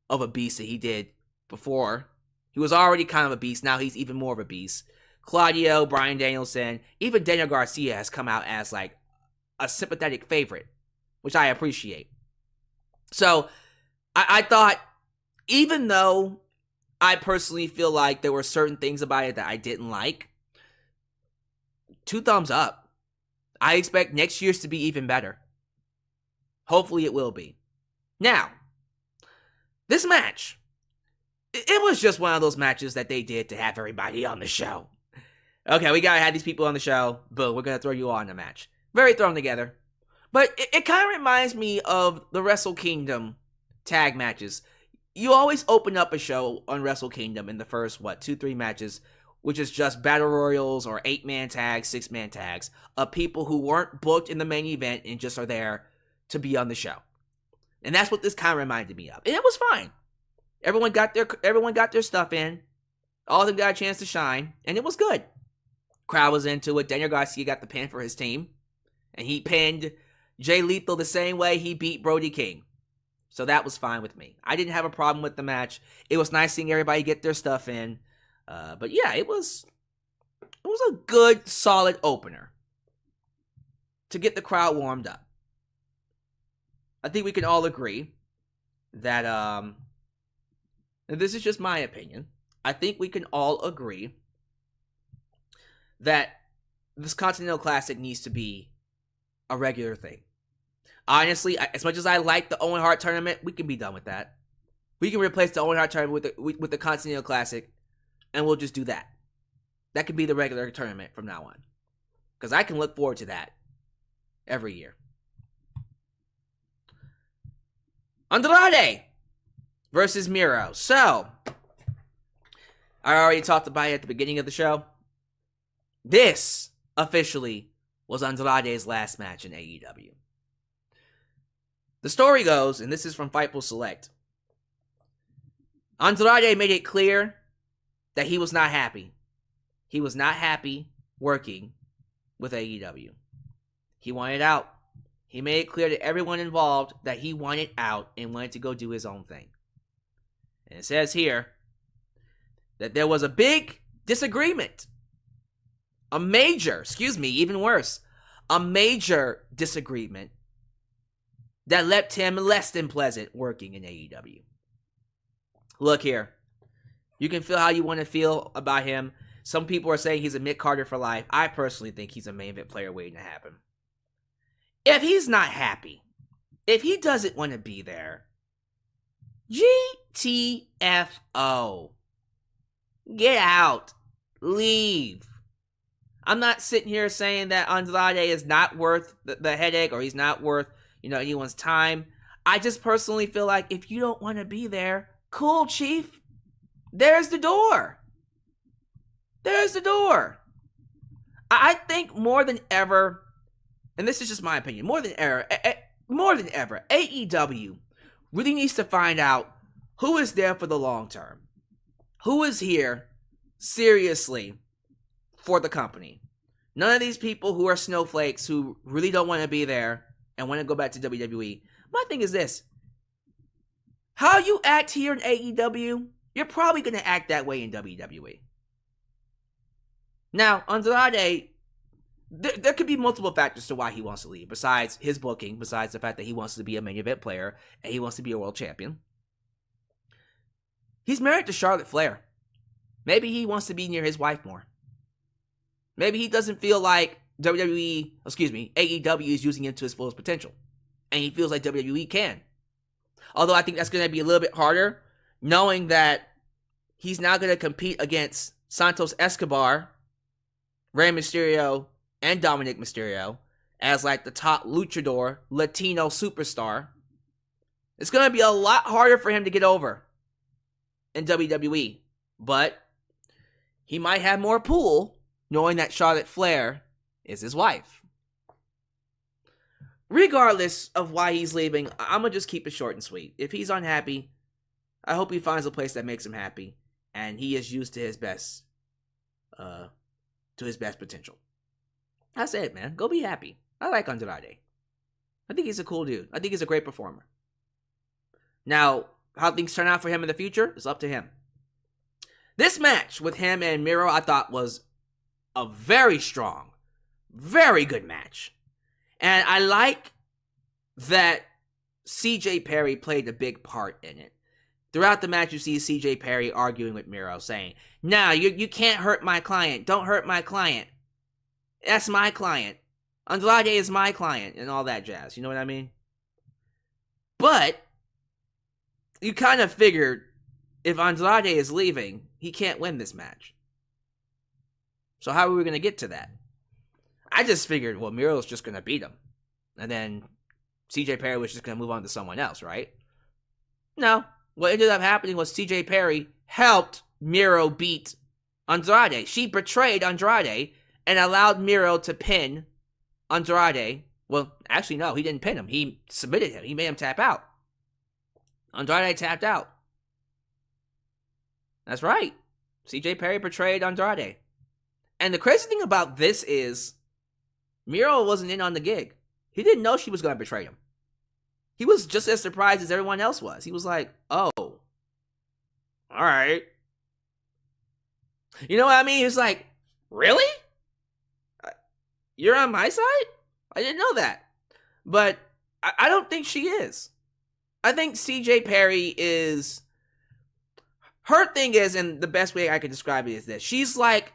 of a beast than he did before. He was already kind of a beast. Now he's even more of a beast. Claudio, Bryan Danielson, even Daniel Garcia has come out as like a sympathetic favorite, which I appreciate. So I thought, even though I personally feel like there were certain things about it that I didn't like, 2 thumbs up. I expect next year's to be even better. Hopefully it will be. Now, this match, it was just one of those matches that they did to have everybody on the show. Okay, we gotta have these people on the show. Boom, we're gonna throw you all in a match. Very thrown together. But it kind of reminds me of the Wrestle Kingdom tag matches. You always open up a show on Wrestle Kingdom in the first, 2-3 matches, which is just battle royals or 8-man tags, 6-man tags of people who weren't booked in the main event and just are there to be on the show. And that's what this kind of reminded me of. And it was fine. Everyone got their stuff in. All of them got a chance to shine, and it was good. Crowd was into it. Daniel Garcia got the pin for his team, and he pinned Jay Lethal the same way he beat Brody King. So that was fine with me. I didn't have a problem with the match. It was nice seeing everybody get their stuff in. But yeah, it was a good, solid opener to get the crowd warmed up. I think we can all agree that, and this is just my opinion, I think we can all agree that this Continental Classic needs to be a regular thing. Honestly, as much as I like the Owen Hart tournament, we can be done with that. We can replace the Owen Hart tournament with the Continental Classic, and we'll just do that. That could be the regular tournament from now on. Because I can look forward to that every year. Andrade versus Miro. So, I already talked about it at the beginning of the show. This officially was Andrade's last match in AEW. The story goes, and this is from Fightful Select, Andrade made it clear that he was not happy. He was not happy working with AEW. He wanted out. He made it clear to everyone involved that he wanted out and wanted to go do his own thing. And it says here that there was a big disagreement. A major disagreement that left him less than pleasant working in AEW. Look here. You can feel how you want to feel about him. Some people are saying he's a Mick Carter for life. I personally think he's a main event player waiting to happen. If he's not happy, if he doesn't want to be there, GTFO. Get out. Leave. I'm not sitting here saying that Andrade is not worth the headache or he's not worth, anyone's time. I just personally feel like if you don't want to be there, cool, Chief. There's the door. There's the door. I think more than ever, and this is just my opinion, more than ever, AEW really needs to find out who is there for the long term. Who is here seriously for the company. None of these people who are snowflakes who really don't want to be there and want to go back to WWE. My thing is this. How you act here in AEW, you're probably going to act that way in WWE. Now, Andrade, there could be multiple factors to why he wants to leave, besides his booking, besides the fact that he wants to be a main event player and he wants to be a world champion. He's married to Charlotte Flair. Maybe he wants to be near his wife more. Maybe he doesn't feel like AEW is using him to his fullest potential. And he feels like WWE can. Although I think that's going to be a little bit harder, knowing that he's now going to compete against Santos Escobar, Rey Mysterio, and Dominic Mysterio as like the top luchador, Latino superstar. It's going to be a lot harder for him to get over in WWE. But he might have more pull knowing that Charlotte Flair is his wife. Regardless of why he's leaving, I'm going to just keep it short and sweet. If he's unhappy, I hope he finds a place that makes him happy and he is used to his best potential. That's it, man. Go be happy. I like Andrade. I think he's a cool dude. I think he's a great performer. Now, how things turn out for him in the future is up to him. This match with him and Miro, I thought was a very strong, very good match. And I like that CJ Perry played a big part in it. Throughout the match, you see CJ Perry arguing with Miro, saying, "No, you can't hurt my client. Don't hurt my client. That's my client. Andrade is my client," and all that jazz. You know what I mean? But you kind of figured if Andrade is leaving, he can't win this match. So how are we going to get to that? I just figured, well, Miro's just going to beat him. And then CJ Perry was just going to move on to someone else, right? No. What ended up happening was CJ Perry helped Miro beat Andrade. She betrayed Andrade and allowed Miro to pin Andrade. Well, actually, no, he didn't pin him. He submitted him. He made him tap out. Andrade tapped out. That's right. CJ Perry betrayed Andrade. And the crazy thing about this is Miro wasn't in on the gig. He didn't know she was going to betray him. He was just as surprised as everyone else was. He was like, oh, all right. You know what I mean? He was like, really? You're on my side? I didn't know that. But I don't think she is. I think CJ Perry is... Her thing is, and the best way I can describe it is this. She's like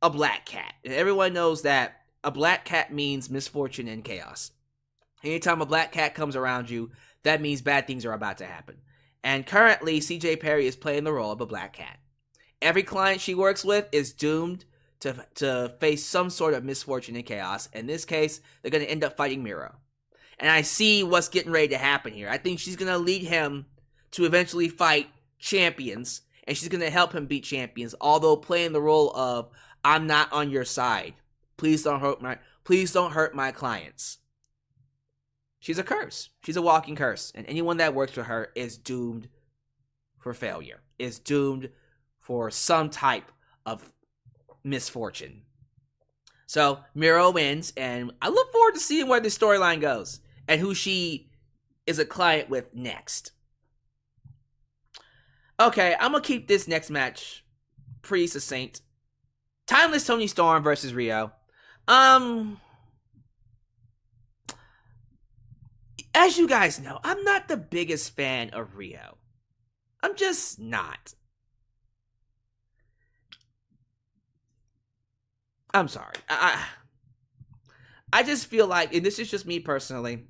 a black cat. And everyone knows that a black cat means misfortune and chaos. Anytime a black cat comes around you, that means bad things are about to happen. And currently, CJ Perry is playing the role of a black cat. Every client she works with is doomed to face some sort of misfortune and chaos. In this case, they're going to end up fighting Miro. And I see what's getting ready to happen here. I think she's going to lead him to eventually fight champions. And she's going to help him beat champions. Although playing the role of, I'm not on your side. Please don't hurt my clients. She's a curse. She's a walking curse. And anyone that works for her is doomed for failure. Is doomed for some type of misfortune. So Miro wins, and I look forward to seeing where this storyline goes and who she is a client with next. Okay, I'm gonna keep this next match pretty succinct. Timeless Toni Storm versus Rio. As you guys know, I'm not the biggest fan of Rio. I'm just not. I'm sorry. I just feel like, and this is just me personally,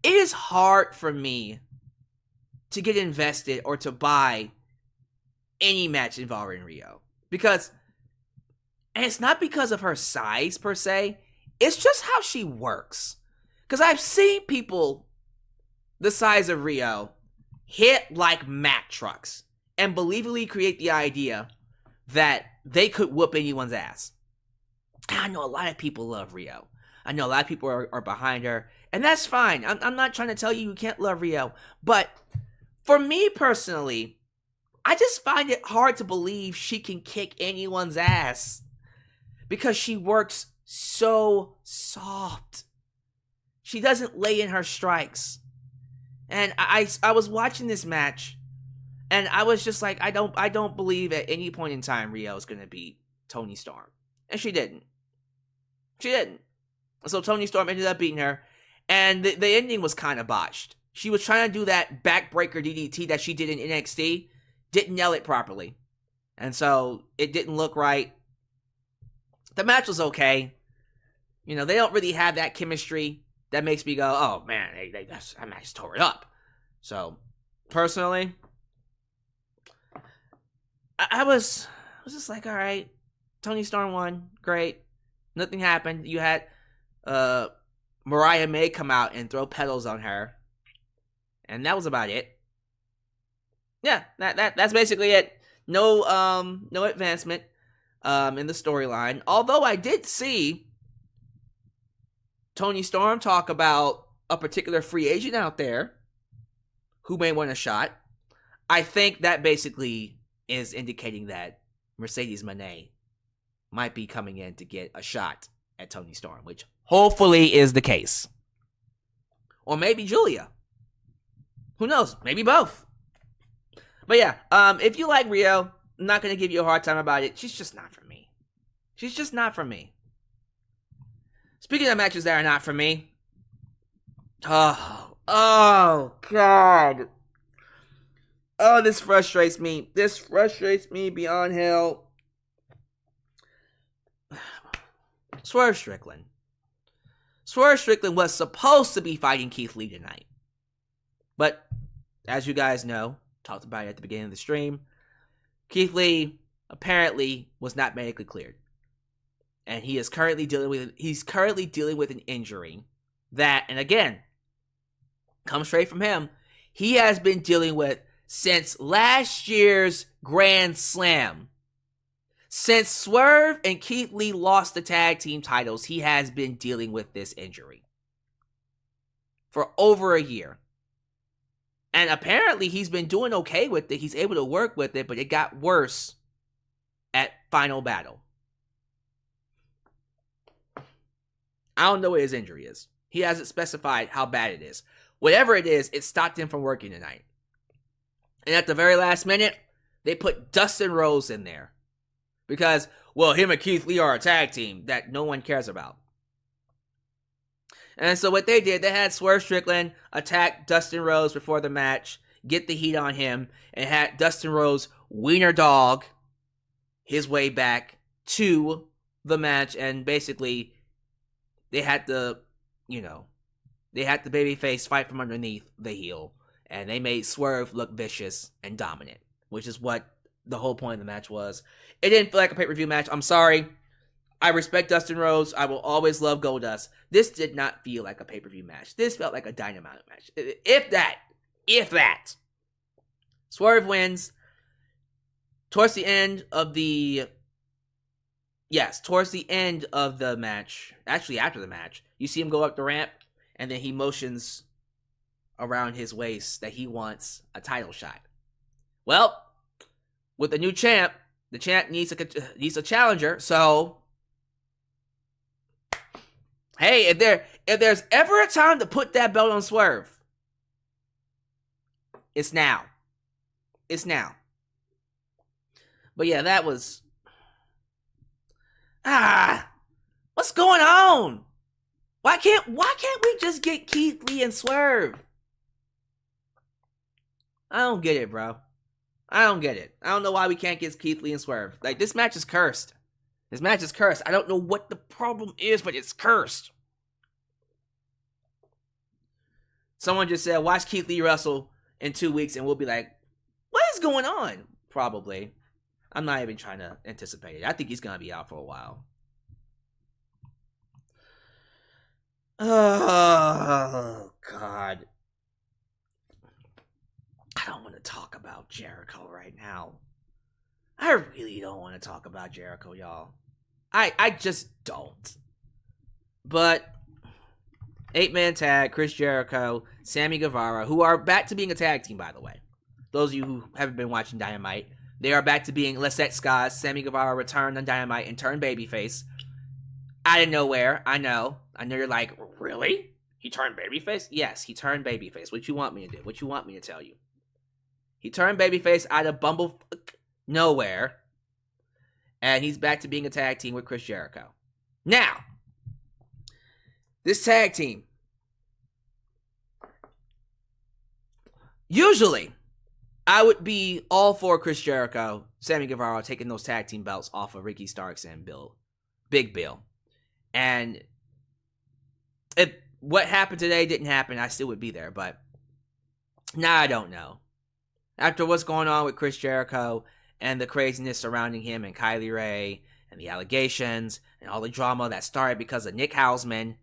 it is hard for me to get invested or to buy any match involving Rio. Because, and it's not because of her size per se, it's just how she works. Because I've seen people the size of Rio hit like Mack trucks and believably create the idea that they could whoop anyone's ass. I know a lot of people love Rio. I know a lot of people are behind her, and that's fine. I'm not trying to tell you can't love Rio, but for me personally, I just find it hard to believe she can kick anyone's ass because she works so soft. She doesn't lay in her strikes. And I was watching this match, and I was just like, I don't believe at any point in time Rio is going to beat Toni Storm. And she didn't. She didn't. So Toni Storm ended up beating her, and the ending was kind of botched. She was trying to do that backbreaker DDT that she did in NXT, didn't nail it properly. And so it didn't look right. The match was okay. You know, they don't really have that chemistry that makes me go, oh man, that match tore it up. So, personally, I was just like, all right, Toni Storm won, great. Nothing happened. You had Mariah May come out and throw pedals on her, and that was about it. Yeah, that's basically it. No advancement in the storyline. Although I did see Toni Storm talk about a particular free agent out there who may want a shot. I think that basically is indicating that Mercedes Moné might be coming in to get a shot at Toni Storm, which hopefully is the case. Or maybe Julia. Who knows? Maybe both. But yeah, if you like Rio, I'm not going to give you a hard time about it. She's just not for me. She's just not for me. Speaking of matches that are not for me. Oh, God. Oh, this frustrates me. This frustrates me beyond hell. Swerve Strickland. Swerve Strickland was supposed to be fighting Keith Lee tonight. But, as you guys know, talked about it at the beginning of the stream, Keith Lee apparently was not medically cleared. And he is currently dealing with an injury that, and again, comes straight from him, he has been dealing with since last year's Grand Slam. Since Swerve and Keith Lee lost the tag team titles, he has been dealing with this injury for over a year. And apparently he's been doing okay with it. He's able to work with it, but it got worse at Final Battle. I don't know what his injury is. He hasn't specified how bad it is. Whatever it is, it stopped him from working tonight. And at the very last minute, they put Dustin Rhodes in there. Because, well, him and Keith Lee are a tag team that no one cares about. And so what they did, they had Swerve Strickland attack Dustin Rhodes before the match, get the heat on him, and had Dustin Rhodes wiener dog his way back to the match. And basically, they had the babyface fight from underneath the heel. And they made Swerve look vicious and dominant, which is what the whole point of the match was. It didn't feel like a pay-per-view match. I'm sorry. I respect Dustin Rhodes. I will always love Goldust. This did not feel like a pay-per-view match. This felt like a Dynamite match. If that. Swerve wins. Towards the end of the match, actually after the match, you see him go up the ramp, and then he motions around his waist that he wants a title shot. Well, with the new champ, the champ needs a challenger, so hey, if there's ever a time to put that belt on Swerve, it's now. It's now. But yeah, that was what's going on? Why can't we just get Keith Lee and Swerve? I don't get it, bro. I don't get it. I don't know why we can't get Keith Lee and Swerve. Like, this match is cursed. This match is cursed. I don't know what the problem is, but it's cursed. Someone just said, watch Keith Lee wrestle in 2 weeks, and we'll be like, what is going on? Probably. I'm not even trying to anticipate it. I think he's going to be out for a while. Oh, God. I don't want to talk about Jericho right now. I really don't want to talk about Jericho, y'all. I just don't. But 8-man tag, Chris Jericho, Sammy Guevara, who are back to being a tag team, by the way. Those of you who haven't been watching Dynamite, they are back to being Lesette Scott. Sammy Guevara returned on Dynamite and turned babyface. Out of nowhere, I know. I know you're like, really? He turned babyface? Yes, he turned babyface. What you want me to do? What you want me to tell you? He turned babyface out of nowhere. And he's back to being a tag team with Chris Jericho. Now, this tag team. Usually, I would be all for Chris Jericho, Sammy Guevara taking those tag team belts off of Ricky Starks and Big Bill. And if what happened today didn't happen, I still would be there. But now I don't know. After what's going on with Chris Jericho and the craziness surrounding him and Kylie Ray and the allegations and all the drama that started because of Nick Hausman,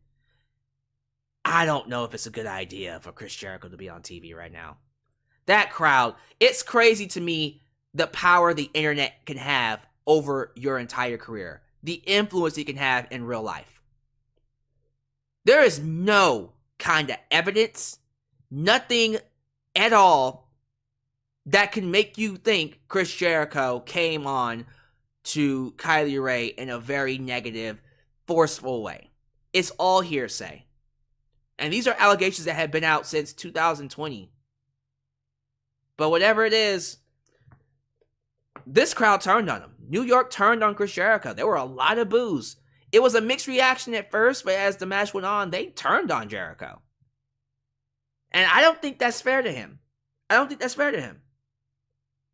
I don't know if it's a good idea for Chris Jericho to be on TV right now. That crowd, it's crazy to me the power the internet can have over your entire career. The influence it can have in real life. There is no kind of evidence, nothing at all that can make you think Chris Jericho came on to Kylie Ray in a very negative, forceful way. It's all hearsay. And these are allegations that have been out since 2020. But whatever it is, this crowd turned on him. New York turned on Chris Jericho. There were a lot of boos. It was a mixed reaction at first, but as the match went on, they turned on Jericho. And I don't think that's fair to him.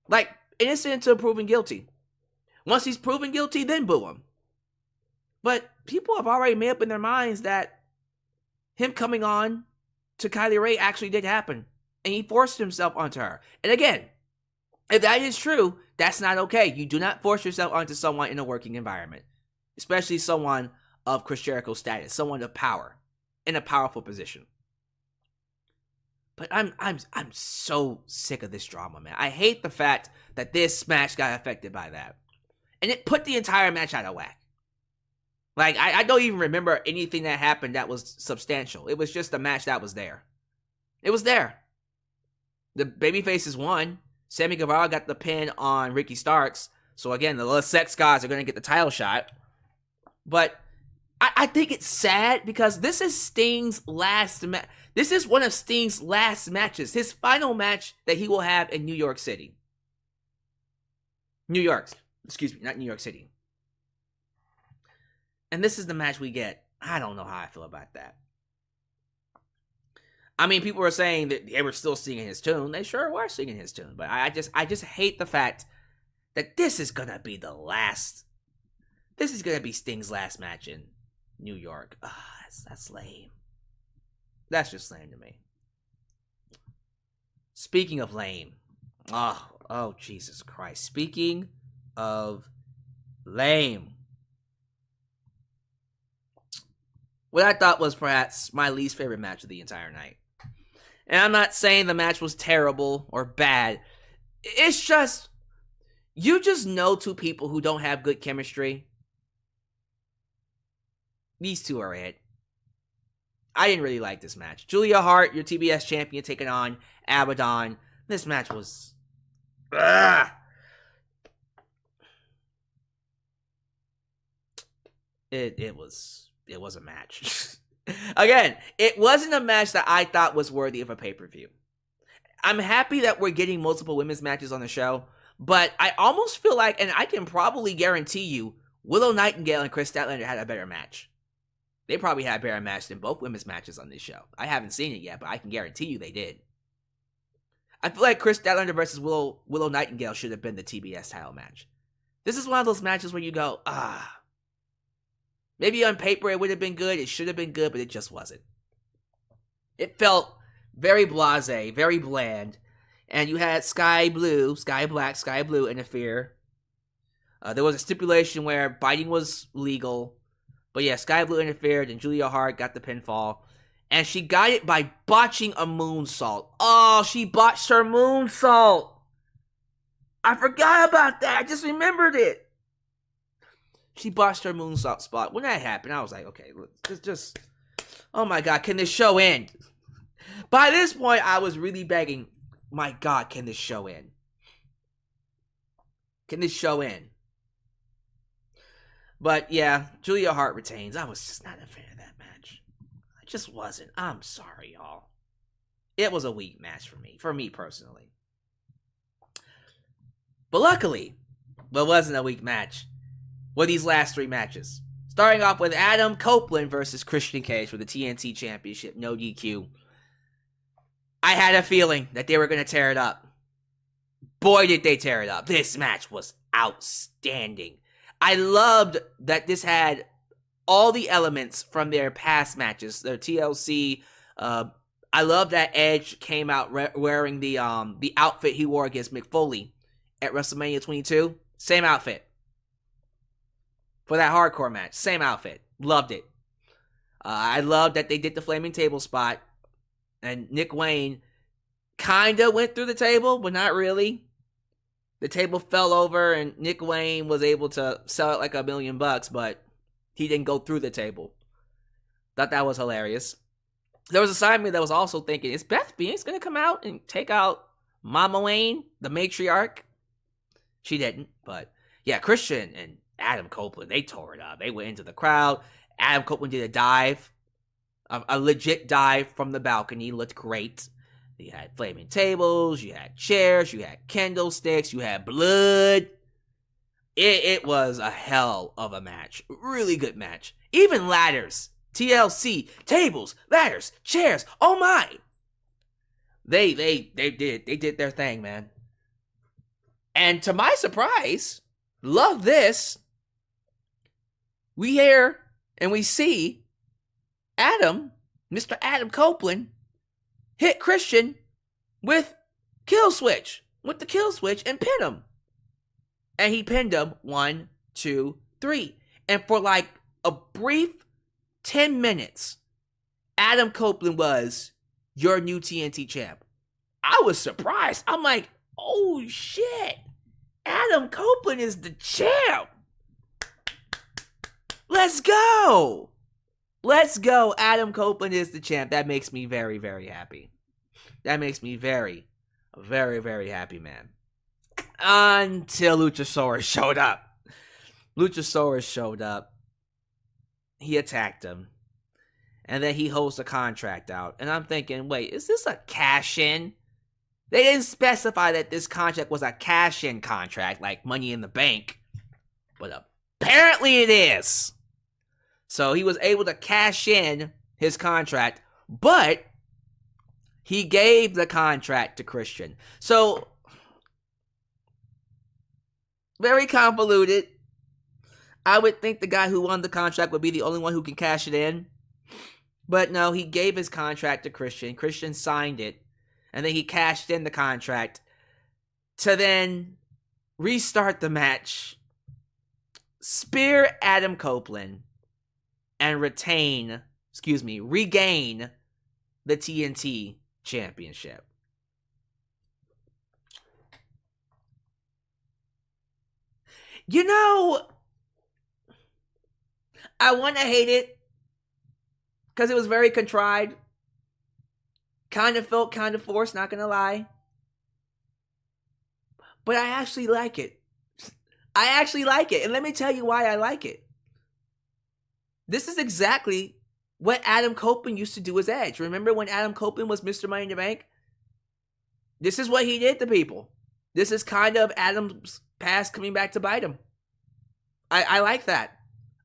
Like, innocent until proven guilty. Once he's proven guilty, then boo him. But people have already made up in their minds that him coming on to Kylie Ray actually did happen. And he forced himself onto her. And again, if that is true, That's not okay. You do not force yourself onto someone in a working environment, especially someone of Chris Jericho's status, someone of power, in a powerful position. But I'm so sick of this drama, man. I hate the fact that this match got affected by that. And it put the entire match out of whack. Like, I don't even remember anything that happened that was substantial. It was just a match that was there. It was there. The babyfaces won. Sammy Guevara got the pin on Ricky Starks. So again, the little sex guys are going to get the title shot. But I think it's sad because this is Sting's last match. This is one of Sting's last matches. His final match that he will have in New York City. New York. Excuse me, not New York City. And this is the match we get. I don't know how I feel about that. I mean, people were saying that they were still singing his tune. They sure were singing his tune. But I just hate the fact that this is going to be the last. This is going to be Sting's last match in New York. That's lame. That's just lame to me. Speaking of lame. Oh, Jesus Christ. Speaking of lame. What I thought was perhaps my least favorite match of the entire night. And I'm not saying the match was terrible or bad. It's just, you just know two people who don't have good chemistry. These two are it. I didn't really like this match. Julia Hart, your TBS champion, taking on Abaddon. This match was... It was a match. Again, it wasn't a match that I thought was worthy of a pay-per-view. I'm happy that we're getting multiple women's matches on the show, but I almost feel like, and I can probably guarantee you, Willow Nightingale and Chris Statlander had a better match. They probably had a better match than both women's matches on this show. I haven't seen it yet, but I can guarantee you they did. I feel like Chris Statlander versus Willow Nightingale should have been the TBS title match. This is one of those matches where you go, maybe on paper it would have been good, it should have been good, but it just wasn't. It felt very blasé, very bland, and you had Sky Blue interfere. There was a stipulation where biting was legal, but yeah, Sky Blue interfered, and Julia Hart got the pinfall, and she got it by botching a moonsault. Oh, she botched her moonsault! I forgot about that, I just remembered it! She botched her moonsault spot. When that happened, I was like, okay, look, just, oh my God, can this show end? By this point, I was really begging, my God, can this show end? Can this show end? But yeah, Julia Hart retains. I was just not a fan of that match. I just wasn't. I'm sorry, y'all. It was a weak match for me personally. But luckily, it wasn't a weak match. Were these last three matches. Starting off with Adam Copeland versus Christian Cage for the TNT Championship, no DQ. I had a feeling that they were going to tear it up. Boy, did they tear it up. This match was outstanding. I loved that this had all the elements from their past matches, their TLC. I love that Edge came out wearing the outfit he wore against Mick Foley at WrestleMania 22. Same outfit. For that hardcore match. Same outfit. Loved it. I loved that they did the flaming table spot. And Nick Wayne kind of went through the table, but not really. The table fell over and Nick Wayne was able to sell it like $1 million, but he didn't go through the table. Thought that was hilarious. There was a side of me that was also thinking, is Beth Phoenix going to come out and take out Mama Wayne, the matriarch? She didn't, but yeah, Christian and Adam Copeland, they tore it up. They went into the crowd. Adam Copeland did a dive, a legit dive from the balcony. Looked great. You had flaming tables, you had chairs, you had candlesticks, you had blood. It was a hell of a match. Really good match. Even ladders, TLC, tables, ladders, chairs. Oh my! They did their thing, man. And to my surprise, love this. We hear and we see Adam, Mr. Adam Copeland, hit Christian with the kill switch and pin him. And he pinned him 1, 2, 3. And for like a brief 10 minutes, Adam Copeland was your new TNT champ. I was surprised. I'm like, oh shit. Adam Copeland is the champ. Let's go. Let's go. Adam Copeland is the champ. That makes me very, very happy. That makes me very, very, very happy, man. Until Luchasaurus showed up. Luchasaurus showed up. He attacked him. And then he holds the contract out. And I'm thinking, wait, is this a cash-in? They didn't specify that this contract was a cash-in contract, like Money in the Bank. But apparently it is. So he was able to cash in his contract, but he gave the contract to Christian. So, very convoluted. I would think the guy who won the contract would be the only one who can cash it in. But no, he gave his contract to Christian. Christian signed it. And then he cashed in the contract to then restart the match, spear Adam Copeland, and regain the TNT Championship. You know, I want to hate it because it was very contrived. Kind of felt kind of forced, not gonna lie. But I actually like it. I actually like it. And let me tell you why I like it. This is exactly what Adam Copeland used to do as Edge. Remember when Adam Copeland was Mr. Money in the Bank? This is what he did to people. This is kind of Adam's past coming back to bite him. I like that.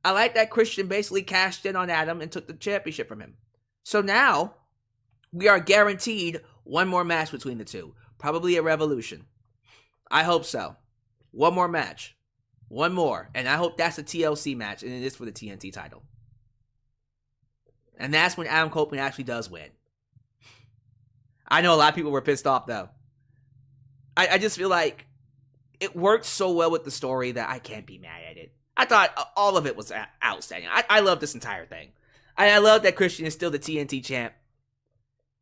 I like that Christian basically cashed in on Adam and took the championship from him. So now, we are guaranteed one more match between the two. Probably a Revolution. I hope so. One more match. One more. And I hope that's a TLC match, and it is for the TNT title. And that's when Adam Copeland actually does win. I know a lot of people were pissed off, though. I just feel like it worked so well with the story that I can't be mad at it. I thought all of it was outstanding. I love this entire thing. I love that Christian is still the TNT champ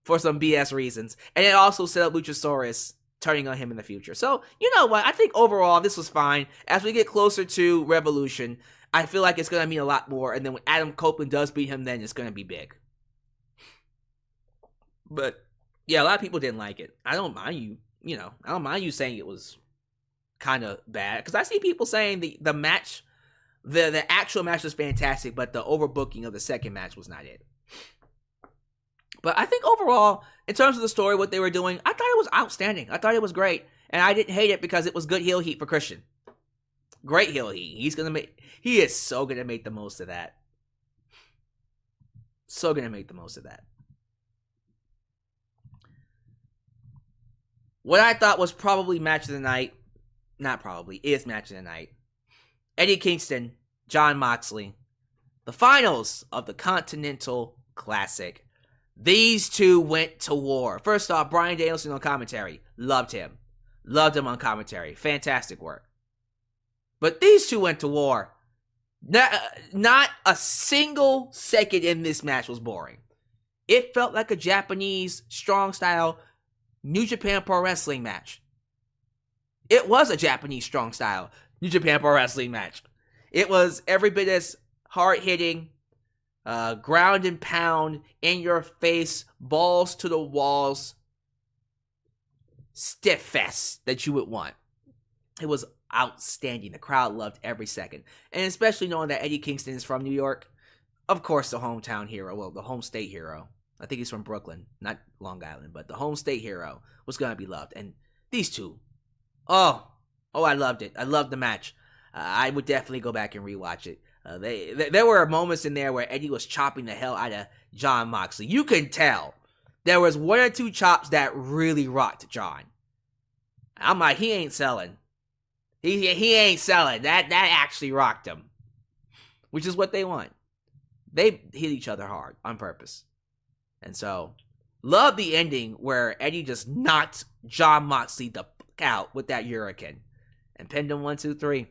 for some BS reasons. And it also set up Luchasaurus turning on him in the future. So, you know what? I think overall, this was fine. As we get closer to Revolution, I feel like it's going to mean a lot more. And then when Adam Copeland does beat him, then it's going to be big. But, yeah, a lot of people didn't like it. I don't mind I don't mind you saying it was kind of bad. Because I see people saying the match, the actual match was fantastic, but the overbooking of the second match was not it. But I think overall, in terms of the story, what they were doing, I thought it was outstanding. I thought it was great. And I didn't hate it because it was good heel heat for Christian. Great heel heat. He is so going to make the most of that. So going to make the most of that. What I thought was probably match of the night, not probably, is match of the night. Eddie Kingston, Jon Moxley. The finals of the Continental Classic. These two went to war. First off, Bryan Danielson on commentary. Loved him. Loved him on commentary. Fantastic work. But these two went to war. Not a single second in this match was boring. It felt like a Japanese strong style New Japan Pro Wrestling match. It was a Japanese strong style New Japan Pro Wrestling match. It was every bit as hard-hitting, ground and pound, in your face, balls to the walls, stiff fest that you would want. It was outstanding. The crowd loved every second. And especially knowing that Eddie Kingston is from New York. Of course, the hometown hero. Well, the home state hero. I think he's from Brooklyn, not Long Island, but the home state hero was going to be loved. And these two, oh, I loved it. I loved the match. I would definitely go back and rewatch it. There were moments in there where Eddie was chopping the hell out of Jon Moxley. You can tell there was one or two chops that really rocked Jon. I'm like, he ain't selling. He ain't selling. That actually rocked him, which is what they want. They hit each other hard on purpose. And so, love the ending where Eddie just knocked Jon Moxley the fuck out with that Hurricane. and pinned him 1, 2, 3.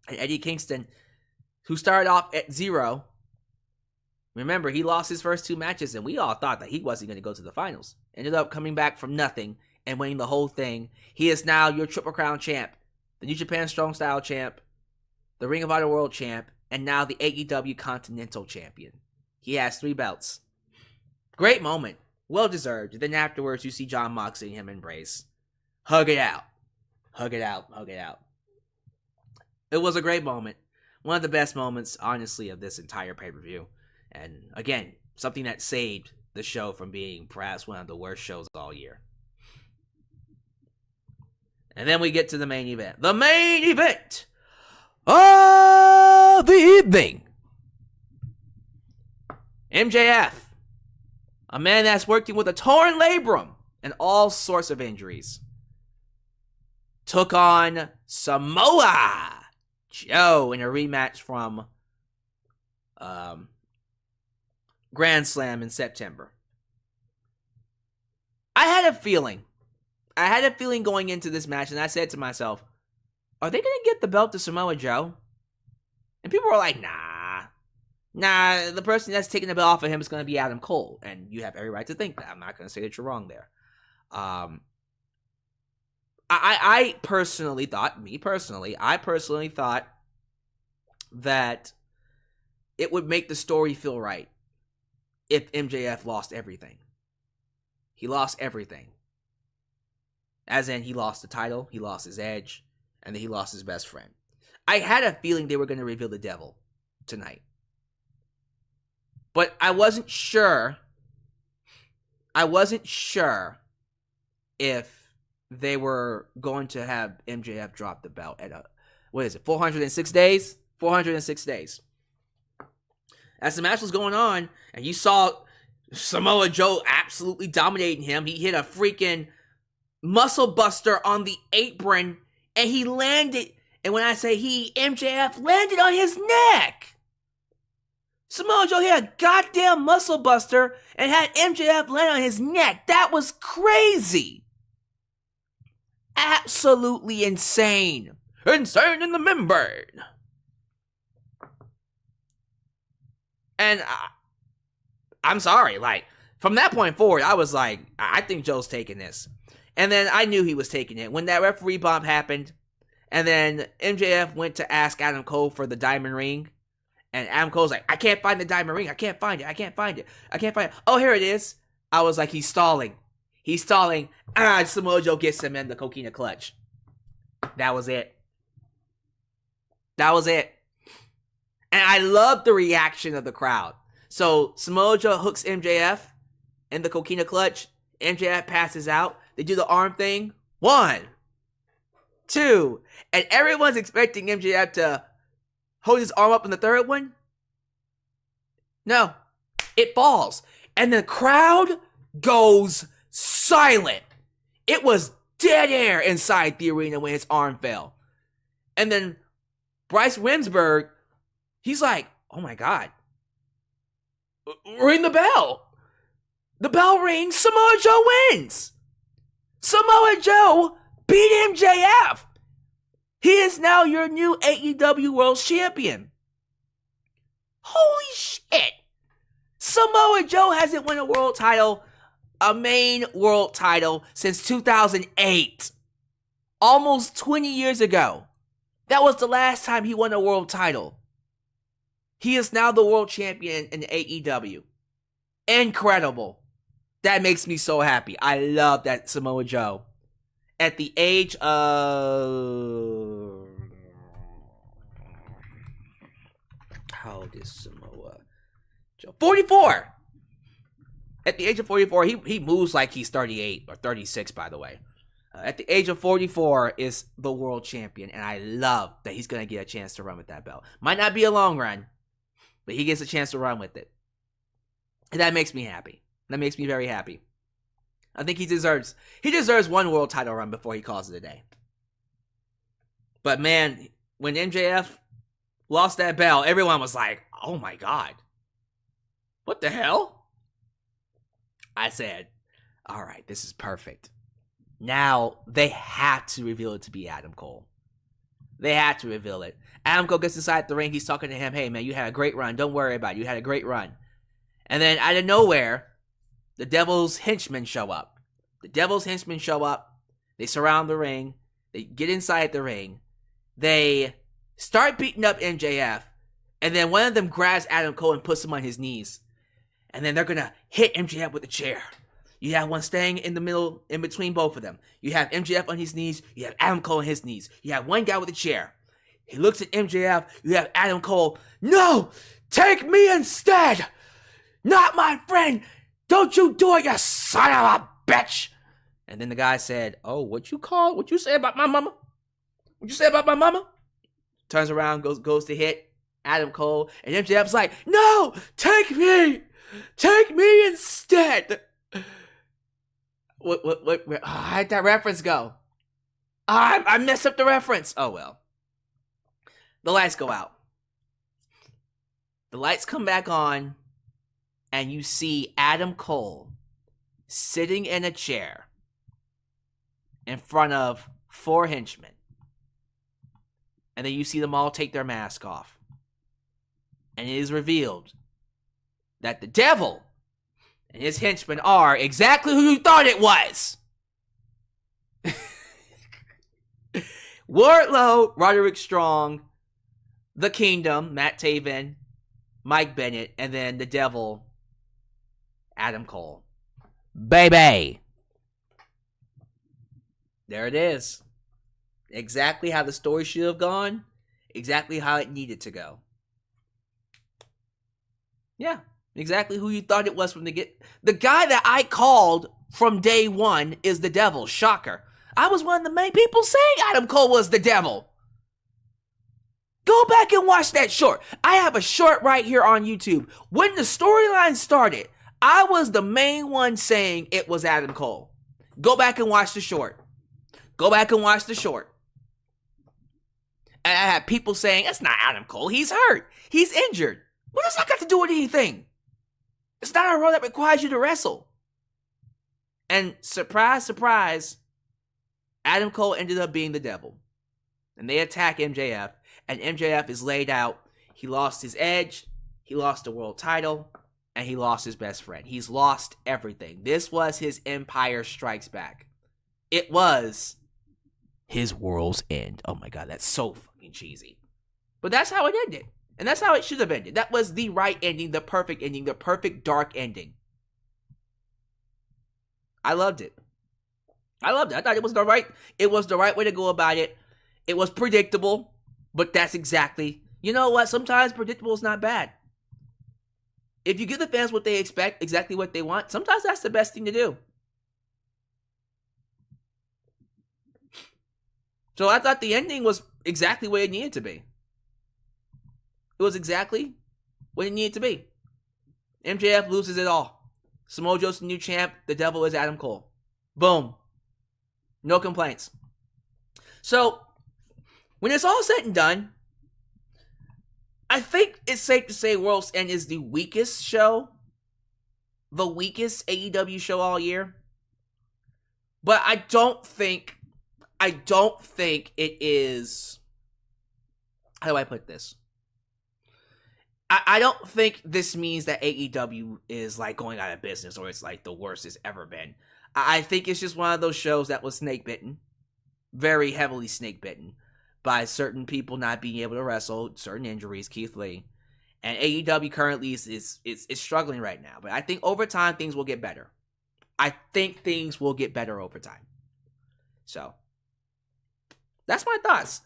And Eddie Kingston, who started off at 0, remember, he lost his first 2 matches, and we all thought that he wasn't going to go to the finals. Ended up coming back from nothing and winning the whole thing. He is now your Triple Crown champ, the New Japan Strong Style champ, the Ring of Honor World champ, and now the AEW Continental champion. He has 3 belts. Great moment. Well deserved. And then afterwards, you see Jon Moxley and him embrace. Hug it out. Hug it out. Hug it out. It was a great moment. One of the best moments, honestly, of this entire pay-per-view. And again, something that saved the show from being perhaps one of the worst shows all year. And then we get to the main event. The main event of the evening. MJF, a man that's working with a torn labrum and all sorts of injuries, took on Samoa Joe in a rematch from Grand Slam in September. I had a feeling going into this match, and I said to myself, are they going to get the belt to Samoa Joe? And people were like, nah, the person that's taking the belt off of him is going to be Adam Cole. And you have every right to think that. I'm not going to say that you're wrong there. I personally thought that it would make the story feel right if MJF lost everything. He lost everything. As in, he lost the title, he lost his edge, and then he lost his best friend. I had a feeling they were going to reveal the devil tonight. But I wasn't sure if they were going to have MJF drop the belt at 406 days? 406 days. As the match was going on, and you saw Samoa Joe absolutely dominating him, he hit a freaking muscle buster on the apron, and he landed, and when I say MJF landed on his neck. Samoa Joe hit a goddamn muscle buster and had MJF land on his neck. That was crazy. Absolutely insane. Insane in the membrane. And I'm sorry, from that point forward, I was like, I think Joe's taking this. And then I knew he was taking it. When that referee bump happened, and then MJF went to ask Adam Cole for the diamond ring, and Adam Cole's like, I can't find the diamond ring. I can't find it. Oh, here it is. I was like, he's stalling. Samoa Joe gets him in the coquina clutch. That was it. And I loved the reaction of the crowd. So Samoa Joe hooks MJF in the coquina clutch. MJF passes out. They do the arm thing. 1, 2. And everyone's expecting MJF to hold his arm up in the third one. No. It falls. And the crowd goes silent. It was dead air inside the arena when his arm fell. And then Bryce Remsburg, he's like, oh my God. Ring the bell. The bell rings. Samoa Joe wins. Samoa Joe beat MJF. He is now your new AEW World Champion. Holy shit. Samoa Joe hasn't won a world title, a main world title, since 2008. Almost 20 years ago. That was the last time he won a world title. He is now the world champion in AEW. Incredible. That makes me so happy. I love that Samoa Joe, at the age of... How old is Samoa Joe? 44! At the age of 44, he moves like he's 38 or 36, by the way. At the age of 44 is the world champion, and I love that he's going to get a chance to run with that belt. Might not be a long run, but he gets a chance to run with it. And that makes me happy. That makes me very happy. I think he deserves one world title run before he calls it a day. But man, when MJF lost that belt, everyone was like, oh my God. What the hell? I said, all right, this is perfect. Now they have to reveal it to be Adam Cole. They had to reveal it. Adam Cole gets inside the ring. He's talking to him. Hey, man, you had a great run. Don't worry about it. You had a great run. And then out of nowhere, the Devil's henchmen show up. They surround the ring. They get inside the ring. They start beating up MJF. And then one of them grabs Adam Cole and puts him on his knees. And then they're going to hit MJF with a chair. You have one staying in the middle, in between both of them. You have MJF on his knees. You have Adam Cole on his knees. You have one guy with a chair. He looks at MJF. You have Adam Cole. No! Take me instead! Not my friend! Don't you do it, you son of a bitch! And then the guy said, oh, what you say about my mama? What you say about my mama? Turns around, goes to hit Adam Cole. And MJF's like, no! Take me! Take me instead! What how'd that reference go? I messed up the reference. Oh, well. The lights go out. The lights come back on, and you see Adam Cole sitting in a chair in front of 4 henchmen. And then you see them all take their mask off. And it is revealed that the Devil and his henchmen are exactly who you thought it was. Wardlow, Roderick Strong, The Kingdom, Matt Taven, Mike Bennett, and then the Devil, Adam Cole. Baby! There it is. Exactly how the story should have gone. Exactly how it needed to go. Yeah. Exactly who you thought it was from the get. The guy that I called from day one is the Devil. Shocker. I was one of the main people saying Adam Cole was the Devil. Go back and watch that short. I have a short right here on YouTube. When the storyline started, I was the main one saying it was Adam Cole. Go back and watch the short. And I had people saying, it's not Adam Cole. He's hurt. He's injured. What does that got to do with anything? It's not a role that requires you to wrestle. And surprise, surprise, Adam Cole ended up being the Devil. And they attack MJF. And MJF is laid out. He lost his edge. He lost the world title. And he lost his best friend. He's lost everything. This was his Empire Strikes Back. It was his World's End. Oh my God, that's so fucking cheesy. But that's how it ended. And that's how it should have ended. That was the right ending, the perfect dark ending. I loved it. I thought it was the right way to go about it. It was predictable, but that's exactly, you know what? Sometimes predictable is not bad. If you give the fans what they expect, exactly what they want, sometimes that's the best thing to do. So I thought the ending was exactly what it needed to be. It was exactly what it needed to be. MJF loses it all. Samoa Joe's the new champ. The Devil is Adam Cole. Boom. No complaints. So, when it's all said and done, I think it's safe to say World's End is the weakest show. The weakest AEW show all year. But I don't think it is... How do I put this? I don't think this means that AEW is like going out of business or it's like the worst it's ever been. I think it's just one of those shows that was snake bitten, very heavily snake bitten by certain people not being able to wrestle, certain injuries, Keith Lee. And AEW currently is struggling right now. But I think over time things will get better. Over time. So, that's my thoughts.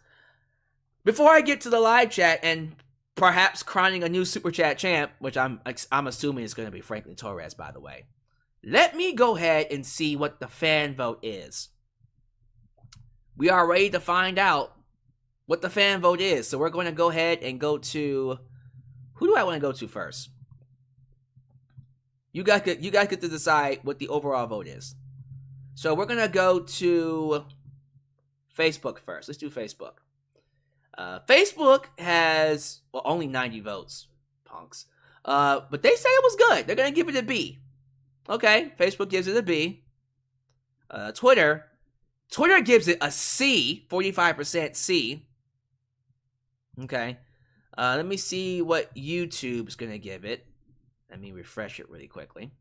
Before I get to the live chat and perhaps crowning a new Super Chat champ, which I'm assuming is going to be Franklin Torres, by the way. Let me go ahead and see what the fan vote is. We are ready to find out what the fan vote is. So we're going to go ahead and go to... Who do I want to go to first? You guys get to decide what the overall vote is. So we're going to go to Facebook first. Let's do Facebook. Facebook has, well, only 90 votes, punks. But they say it was good. They're going to give it a B. Okay, Facebook gives it a B. Twitter gives it a C, 45% C. Okay. Let me see what YouTube's gonna give it. Let me refresh it really quickly.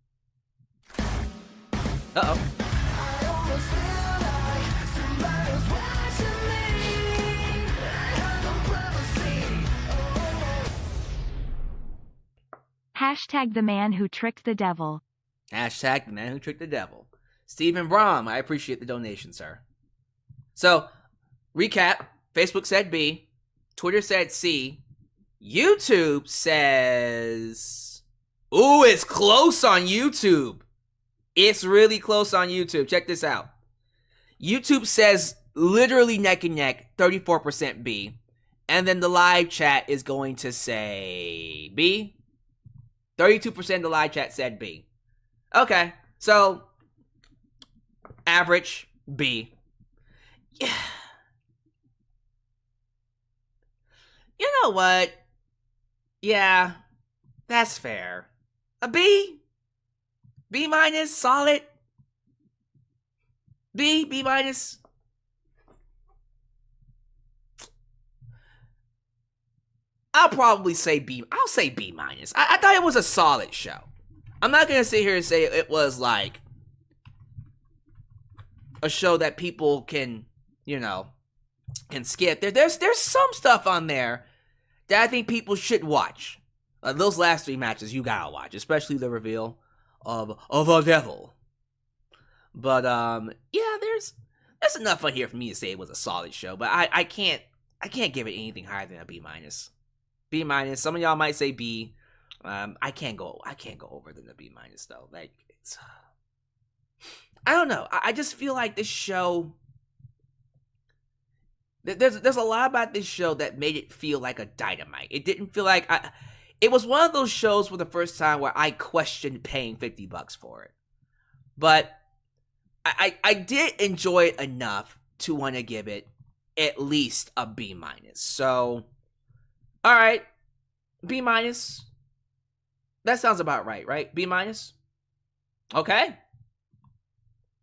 Uh-oh. Hashtag the man who tricked the devil. Hashtag the man who tricked the devil. Stephen Brom, I appreciate the donation, sir. So, recap. Facebook said B. Twitter said C. YouTube says... Ooh, it's close on YouTube. It's really close on YouTube. Check this out. YouTube says literally neck and neck, 34% B. And then the live chat is going to say B. 32% of the live chat said B. Okay, so average B. Yeah. You know what? Yeah, that's fair. A B? B minus, solid. B minus. I'll probably say B. I'll say B minus. I thought it was a solid show. I'm not gonna sit here and say it was like a show that people can, can skip. There's some stuff on there that I think people should watch. Those last 3 matches you gotta watch, especially the reveal of a devil. But yeah, there's enough on here for me to say it was a solid show. But I can't give it anything higher than a B minus. B minus. Some of y'all might say B. I can't go over than the B minus though. Like it's, I don't know. I just feel like this show. There's a lot about this show that made it feel like a Dynamite. It didn't feel like it was one of those shows for the first time where I questioned paying $50 for it. But I did enjoy it enough to want to give it at least a B minus. So, all right, B minus. That sounds about right? B minus? Okay.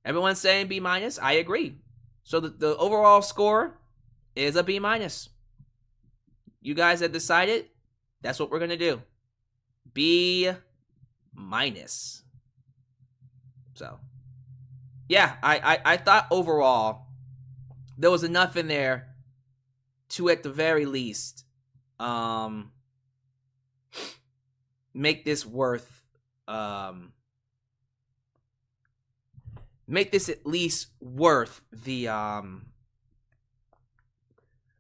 Everyone's saying B minus. I agree. So the overall score is a B minus. You guys have decided that's what we're going to do. B minus. So, yeah, I thought overall there was enough in there to, at the very least, make this worth, make this at least worth the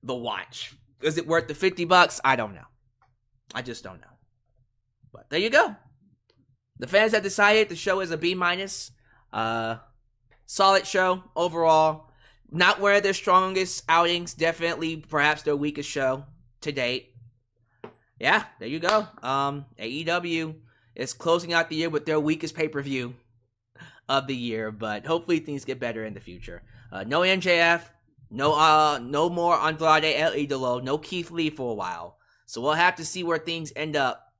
watch. Is it worth the $50? I don't know. I just don't know. But there you go. The fans have decided the show is a B minus. Solid show overall. Not one of their strongest outings. Definitely, perhaps their weakest show to date. Yeah, there you go. AEW is closing out the year with their weakest pay-per-view of the year, but hopefully things get better in the future. No MJF, no more Andrade El Idolo, no Keith Lee for a while. So we'll have to see where things end up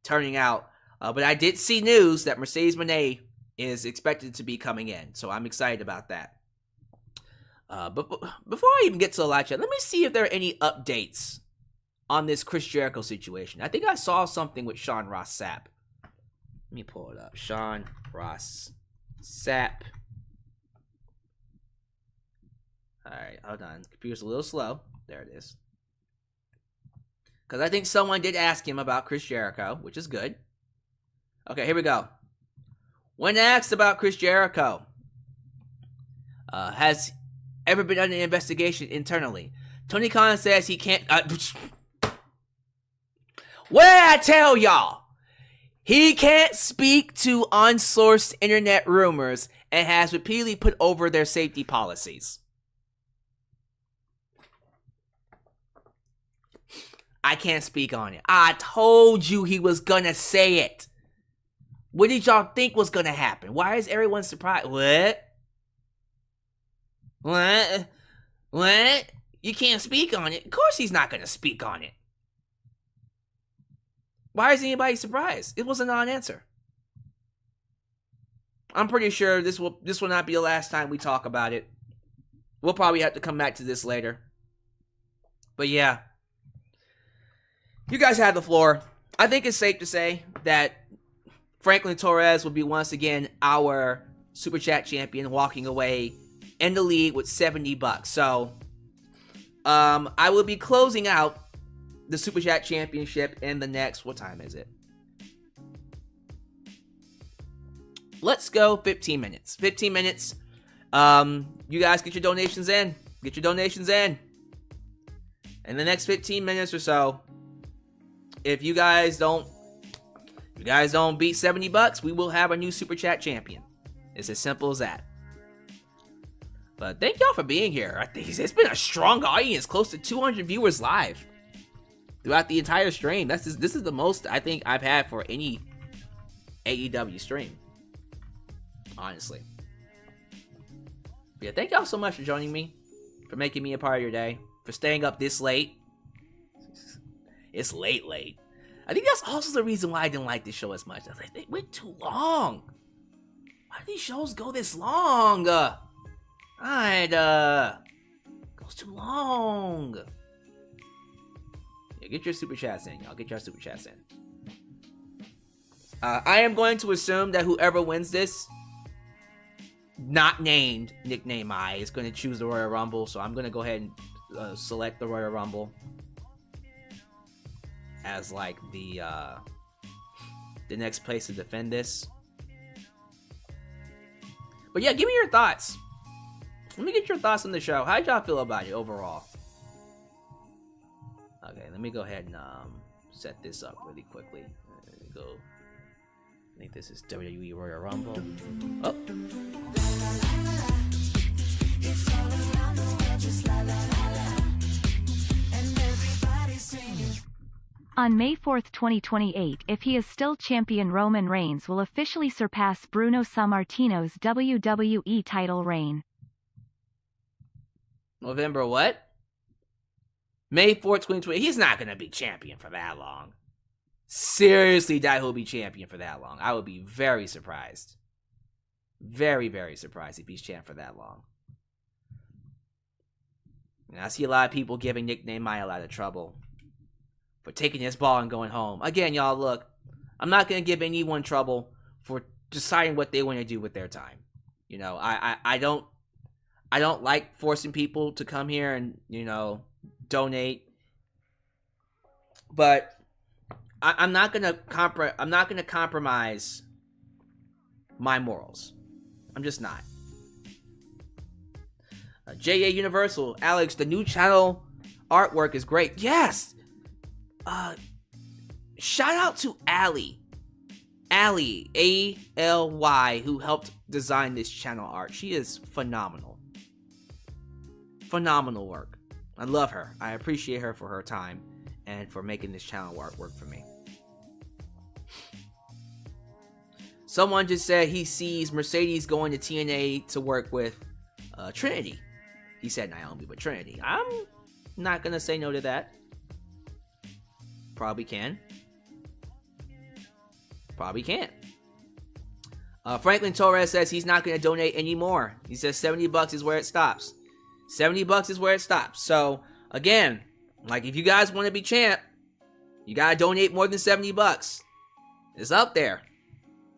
turning out. But I did see news that Mercedes Moné is expected to be coming in, so I'm excited about that. But before I even get to the live chat, let me see if there are any updates on this Chris Jericho situation. I think I saw something with Sean Ross Sapp. Let me pull it up. Sean Ross Sapp. Alright, hold on. The computer's a little slow. There it is. Because I think someone did ask him about Chris Jericho, which is good. Okay, here we go. When asked about Chris Jericho, has ever been under investigation internally? Tony Khan says he can't... what did I tell y'all? He can't speak to unsourced internet rumors and has repeatedly put over their safety policies. I can't speak on it. I told you he was gonna say it. What did y'all think was gonna happen? Why is everyone surprised? What? You can't speak on it? Of course he's not gonna speak on it. Why is anybody surprised? It was a non-answer. I'm pretty sure this will not be the last time we talk about it. We'll probably have to come back to this later. But yeah, you guys have the floor. I think it's safe to say that Franklin Torres will be once again our Super Chat champion, walking away in the lead with $70. So, I will be closing out the Super Chat championship in the next, what time is it? Let's go 15 minutes. 15 minutes. You guys get your donations in. Get your donations in. In the next 15 minutes or so, if you guys don't beat $70, we will have a new Super Chat champion. It's as simple as that. But thank y'all for being here. I think it's been a strong audience, close to 200 viewers live throughout the entire stream. This is the most I think I've had for any AEW stream, honestly. But yeah, thank y'all so much for joining me, for making me a part of your day, for staying up this late. It's late. I think that's also the reason why I didn't like this show as much. I was like, they went too long. Why do these shows go this long? Goes too long. Yeah, get your super chats in, y'all. Get your super chats in. I am going to assume that whoever wins this, not named Nickname I, is going to choose the Royal Rumble. So I'm going to go ahead and select the Royal Rumble as like the next place to defend this. But yeah, give me your thoughts. Let me get your thoughts on the show. How'd y'all feel about it overall? Okay, let me go ahead and set this up really quickly. There we go. I think this is WWE Royal Rumble. Oh. On May 4th, 2028, if he is still champion, Roman Reigns will officially surpass Bruno Sammartino's WWE title reign. November what? May 4th, 2020. He's not going to be champion for that long. Seriously, that he'll be champion for that long. I would be very surprised. Very, very surprised if he's champ for that long. And I see a lot of people giving Nickname Maya a lot of trouble for taking his ball and going home. Again, y'all, look, I'm not going to give anyone trouble for deciding what they want to do with their time. You know, I don't like forcing people to come here and, you know, donate. But I'm not gonna compromise my morals. I'm just not. JA Universal, Alyx, the new channel artwork is great. Yes. Shout out to Ally, ALY, who helped design this channel art. She is phenomenal. Phenomenal work. I love her. I appreciate her for her time and for making this channel artwork for me. Someone just said he sees Mercedes going to TNA to work with Trinity. He said Naomi, but Trinity. I'm not going to say no to that. Probably can. Probably can't. Franklin Torres says he's not going to donate anymore. He says $70 is where it stops. $70 is where it stops. So, again, like if you guys want to be champ, you got to donate more than $70. It's up there.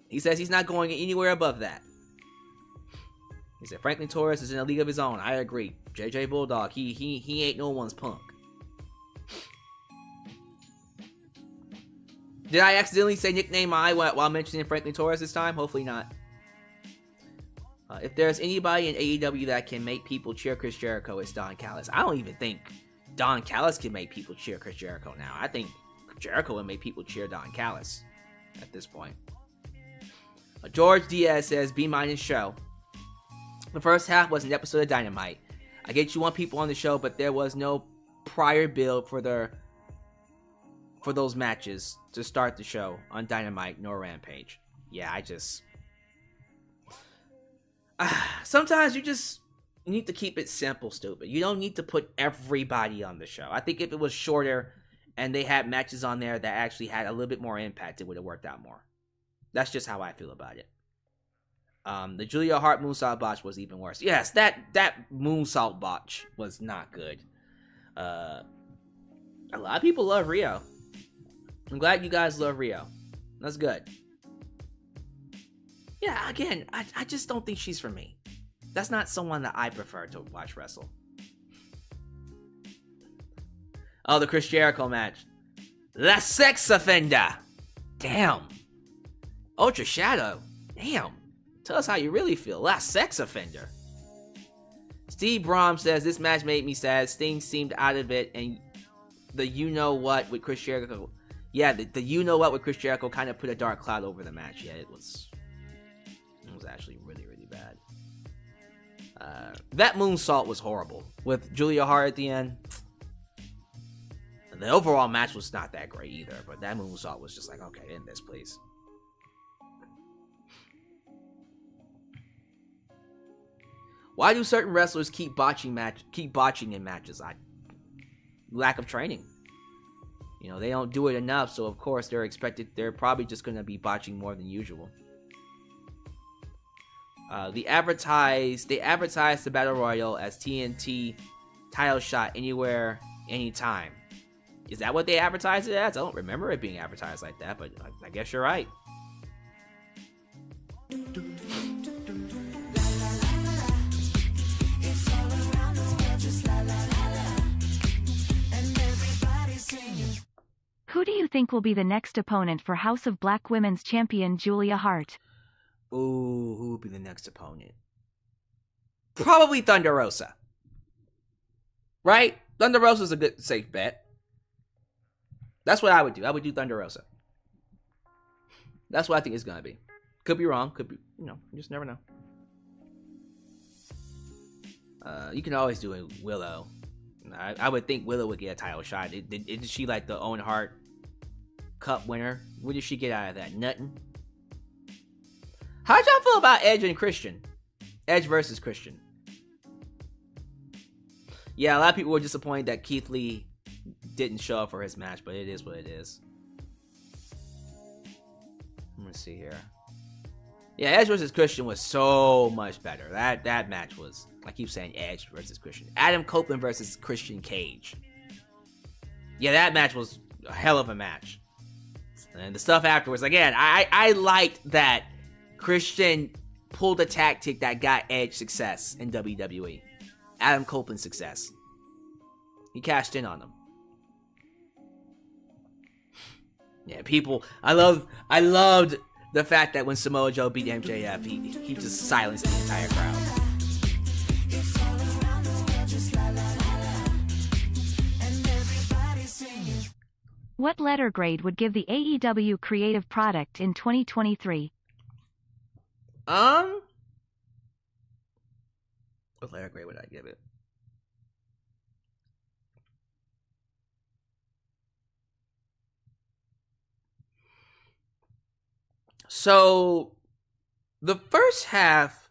He says he's not going anywhere above that. He said Franklin Torres is in a league of his own. I agree. JJ Bulldog, he ain't no one's punk. Did I accidentally say Nickname I while mentioning Franklin Torres this time? Hopefully not. If there's anybody in AEW that can make people cheer Chris Jericho, it's Don Callis. I don't even think Don Callis can make people cheer Chris Jericho now. I think Jericho would make people cheer Don Callis at this point. George Diaz says, B- show. The first half was an episode of Dynamite. I get you want people on the show, but there was no prior build for those matches to start the show on Dynamite nor Rampage. Yeah, sometimes you just need to keep it simple, stupid. You don't need to put everybody on the show. I think if it was shorter and they had matches on there that actually had a little bit more impact, it would have worked out more. That's just how I feel about it. The Julia Hart moonsault botch was even worse. Yes, that moonsault botch was not good. A lot of people love Rio. I'm glad you guys love Rio. That's good. Yeah, again, I just don't think she's for me. That's not someone that I prefer to watch wrestle. Oh, the Chris Jericho match. La Sex Offender. Damn. Ultra Shadow. Damn. Tell us how you really feel. La Sex Offender. Steve Brom says, this match made me sad. Sting seemed out of it, and the you-know-what with Chris Jericho. Yeah, the you-know-what with Chris Jericho kind of put a dark cloud over the match. Yeah, it was actually really, really bad. That moonsault was horrible. With Julia Hart at the end. The overall match was not that great either, but that moonsault was just like, okay, end this, please. Why do certain wrestlers keep botching in matches? Lack of training. You know, they don't do it enough, so of course they're probably just going to be botching more than usual. They advertised the Battle Royal as TNT title shot anywhere, anytime. Is that what they advertised it as? I don't remember it being advertised like that, but I guess you're right. Who do you think will be the next opponent for House of Black Women's Champion Julia Hart? Ooh, who will be the next opponent? Probably Thunder Rosa. Right? Thunder Rosa's a good, safe bet. That's what I would do. I would do Thunder Rosa. That's what I think it's going to be. Could be wrong. Could be, you just never know. You can always do it Willow. I would think Willow would get a title shot. Isn't she like the Owen Hart Cup winner? What did she get out of that? Nothing. How'd y'all feel about Edge and Christian? Edge versus Christian. Yeah, a lot of people were disappointed that Keith Lee didn't show up for his match, but it is what it is. Let me see here. Yeah, Edge versus Christian was so much better. That match was, I keep saying Edge versus Christian. Adam Copeland versus Christian Cage. Yeah, that match was a hell of a match. And the stuff afterwards, again, I liked that Christian pulled a tactic that got Edge success in WWE. Adam Copeland's success. He cashed in on him. Yeah, people, I loved the fact that when Samoa Joe beat MJF, he just silenced the entire crowd. What letter grade would give the AEW creative product in 2023? What letter grade would I give it? So, the first half.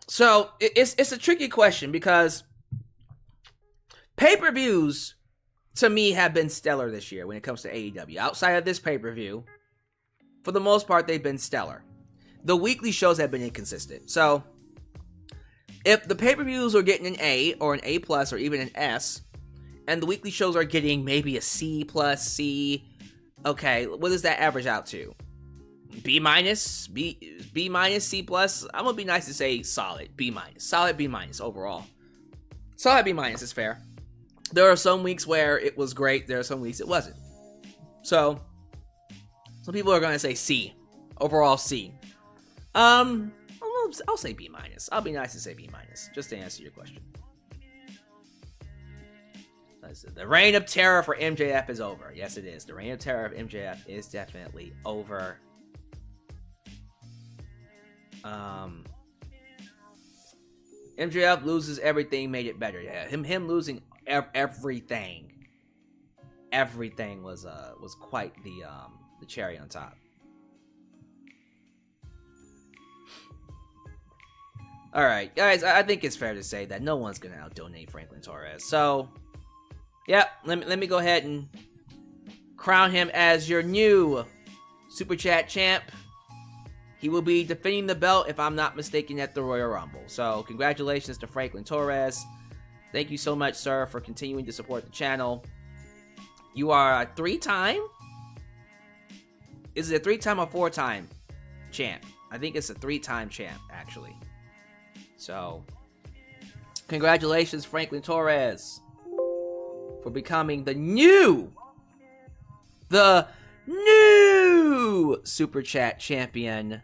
So it's a tricky question because pay-per-views to me have been stellar this year when it comes to AEW. Outside of this pay-per-view, for the most part, they've been stellar. The weekly shows have been inconsistent. So, if the pay-per-views are getting an A or an A plus or even an S, and the weekly shows are getting maybe a C plus, C, okay, what does that average out to? B minus, B minus, C plus. I'm gonna be nice to say solid B minus, solid B minus overall. Solid B minus is fair. There are some weeks where it was great. There are some weeks it wasn't. So, some people are gonna say C, overall C. I'll say B minus. I'll be nice to say B minus, just to answer your question. The reign of terror for MJF is over. Yes, it is. The reign of terror of MJF is definitely over. MJF loses everything, made it better. Yeah, him losing everything was quite the cherry on top. All right, guys, I think it's fair to say that no one's gonna out-donate Franklin Torres. So, yeah, let me go ahead and crown him as your new Super Chat champ. He will be defending the belt, if I'm not mistaken, at the Royal Rumble. So, congratulations to Franklin Torres. Thank you so much, sir, for continuing to support the channel. You are a 3-time? Is it a 3-time or 4-time champ? I think it's a 3-time champ, actually. So, congratulations, Franklin Torres, for becoming the new Super Chat champion.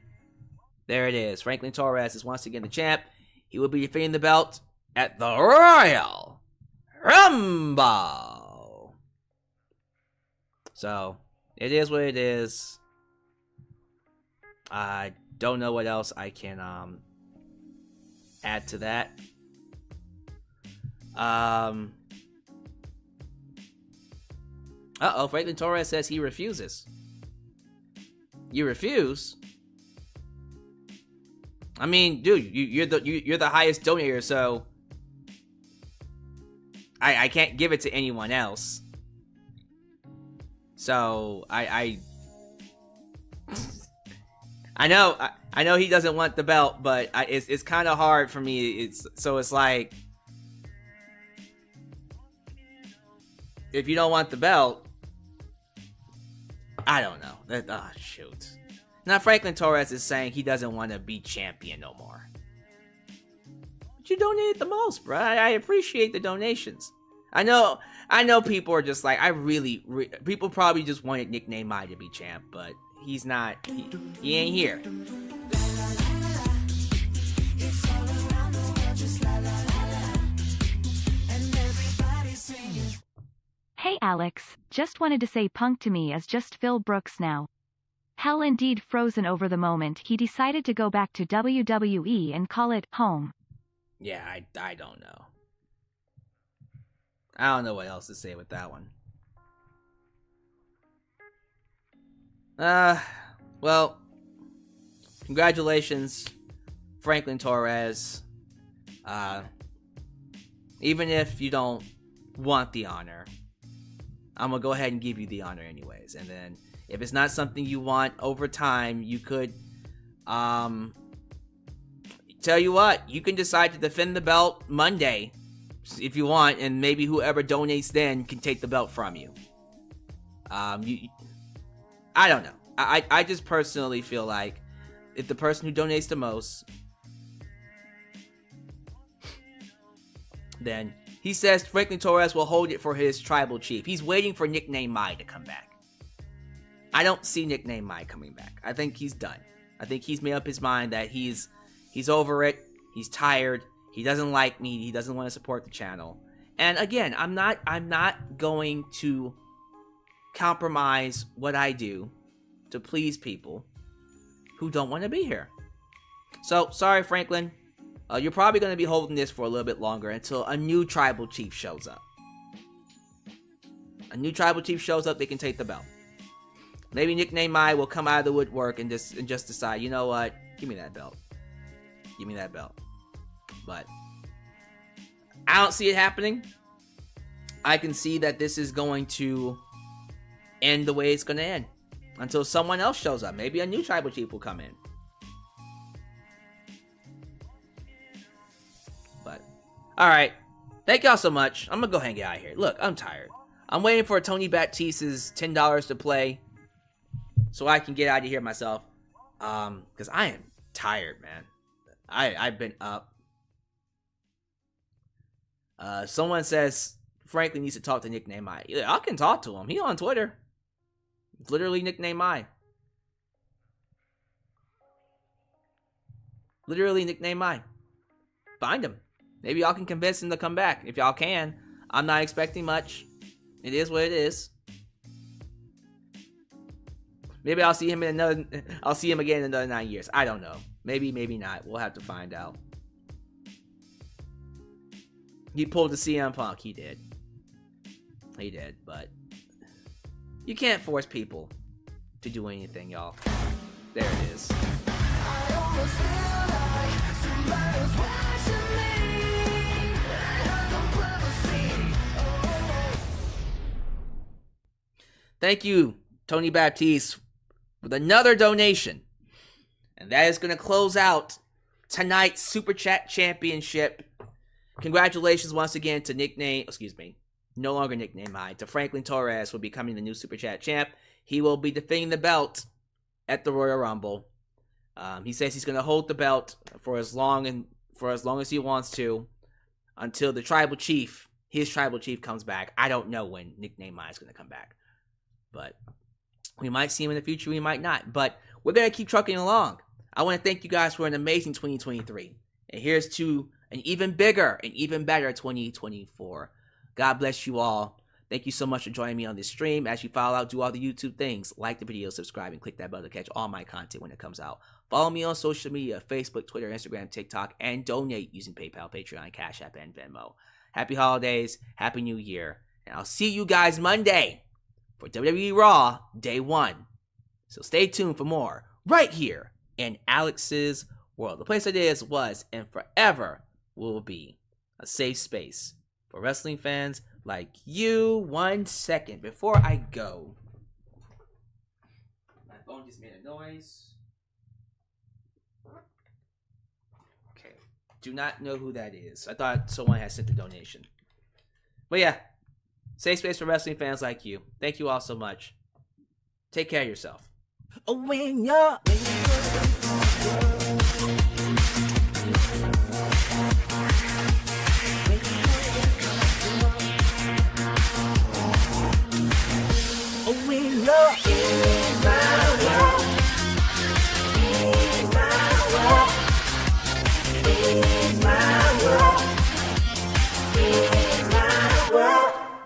There it is. Franklin Torres is once again the champ. He will be defending the belt at the Royal Rumble. So, it is what it is. I don't know what else I can add to that. Uh-oh, Franklin Torres says he refuses. You refuse? I mean, dude, you're the highest donator, so I can't give it to anyone else. So I know he doesn't want the belt, but it's kind of hard for me. It's like, if you don't want the belt, I don't know. Shoot. Now Franklin Torres is saying he doesn't want to be champion no more. But you donated the most, bro. I appreciate the donations. I know people are just like, people probably just wanted Nickname Mai to be champ, but he's not. He ain't here. Hey Alyx, just wanted to say Punk to me is just Phil Brooks now. Hell indeed frozen over the moment he decided to go back to WWE and call it home. Yeah, I don't know. I don't know what else to say with that one. Well, congratulations, Franklin Torres. Even if you don't want the honor, I'm gonna go ahead and give you the honor anyways. And then if it's not something you want over time, you could, tell you what, you can decide to defend the belt Monday if you want, and maybe whoever donates then can take the belt from you. I don't know. I just personally feel like if the person who donates the most, then he says Franklin Torres will hold it for his tribal chief. He's waiting for Nickname Mai to come back. I don't see Nickname Mai coming back. I think he's done. I think he's made up his mind that he's over it. He's tired. He doesn't like me. He doesn't want to support the channel. And again, I'm not going to compromise what I do to please people who don't want to be here. So, sorry, Franklin. You're probably going to be holding this for a little bit longer until a new tribal chief shows up. A new tribal chief shows up, they can take the belt. Maybe Nickname Mai will come out of the woodwork and just decide, you know what? Give me that belt. Give me that belt. But I don't see it happening. I can see that this is going to end the way it's going to end until someone else shows up. Maybe a new tribal chief will come in. But all right, thank y'all so much. I'm gonna go hang out here. Look, I'm tired. I'm waiting for Tony Baptiste's $10 to play so I can get out of here myself. Because I am tired, man. I've been up. Someone says Franklin needs to talk to Nickname Mai. Yeah, I can talk to him. He on Twitter. It's literally Nickname Mai. Literally Nickname Mai. Find him. Maybe y'all can convince him to come back. If y'all can. I'm not expecting much. It is what it is. Maybe I'll see him again in another 9 years. I don't know. Maybe, maybe not. We'll have to find out. He pulled the CM Punk. He did. He did, but you can't force people to do anything, y'all. There it is. Thank you, Tony Baptiste, with another donation. And that is going to close out tonight's Super Chat Championship. congratulations once again to no longer Nickname High, to Franklin Torres for becoming the new Super Chat champ. He will be defending the belt at the Royal Rumble. He says he's going to hold the belt for as long as he wants to, until his tribal chief comes back. I don't know when Nickname High is going to come back, but we might see him in the future. We might not, but we're going to keep trucking along. I want to thank you guys for an amazing 2023, and here's to an even bigger and even better 2024. God bless you all. Thank you so much for joining me on this stream. As you follow out, do all the YouTube things. Like the video, subscribe, and click that bell to catch all my content when it comes out. Follow me on social media, Facebook, Twitter, Instagram, TikTok, and donate using PayPal, Patreon, Cash App, and Venmo. Happy holidays, Happy New Year, and I'll see you guys Monday for WWE Raw Day 1. So stay tuned for more right here in Alyx's World, the place that is, was, and forever will be a safe space for wrestling fans like you. 1 second before I go. My phone just made a noise. Okay. Do not know who that is. I thought someone had sent a donation. But yeah. Safe space for wrestling fans like you. Thank you all so much. Take care of yourself. When you're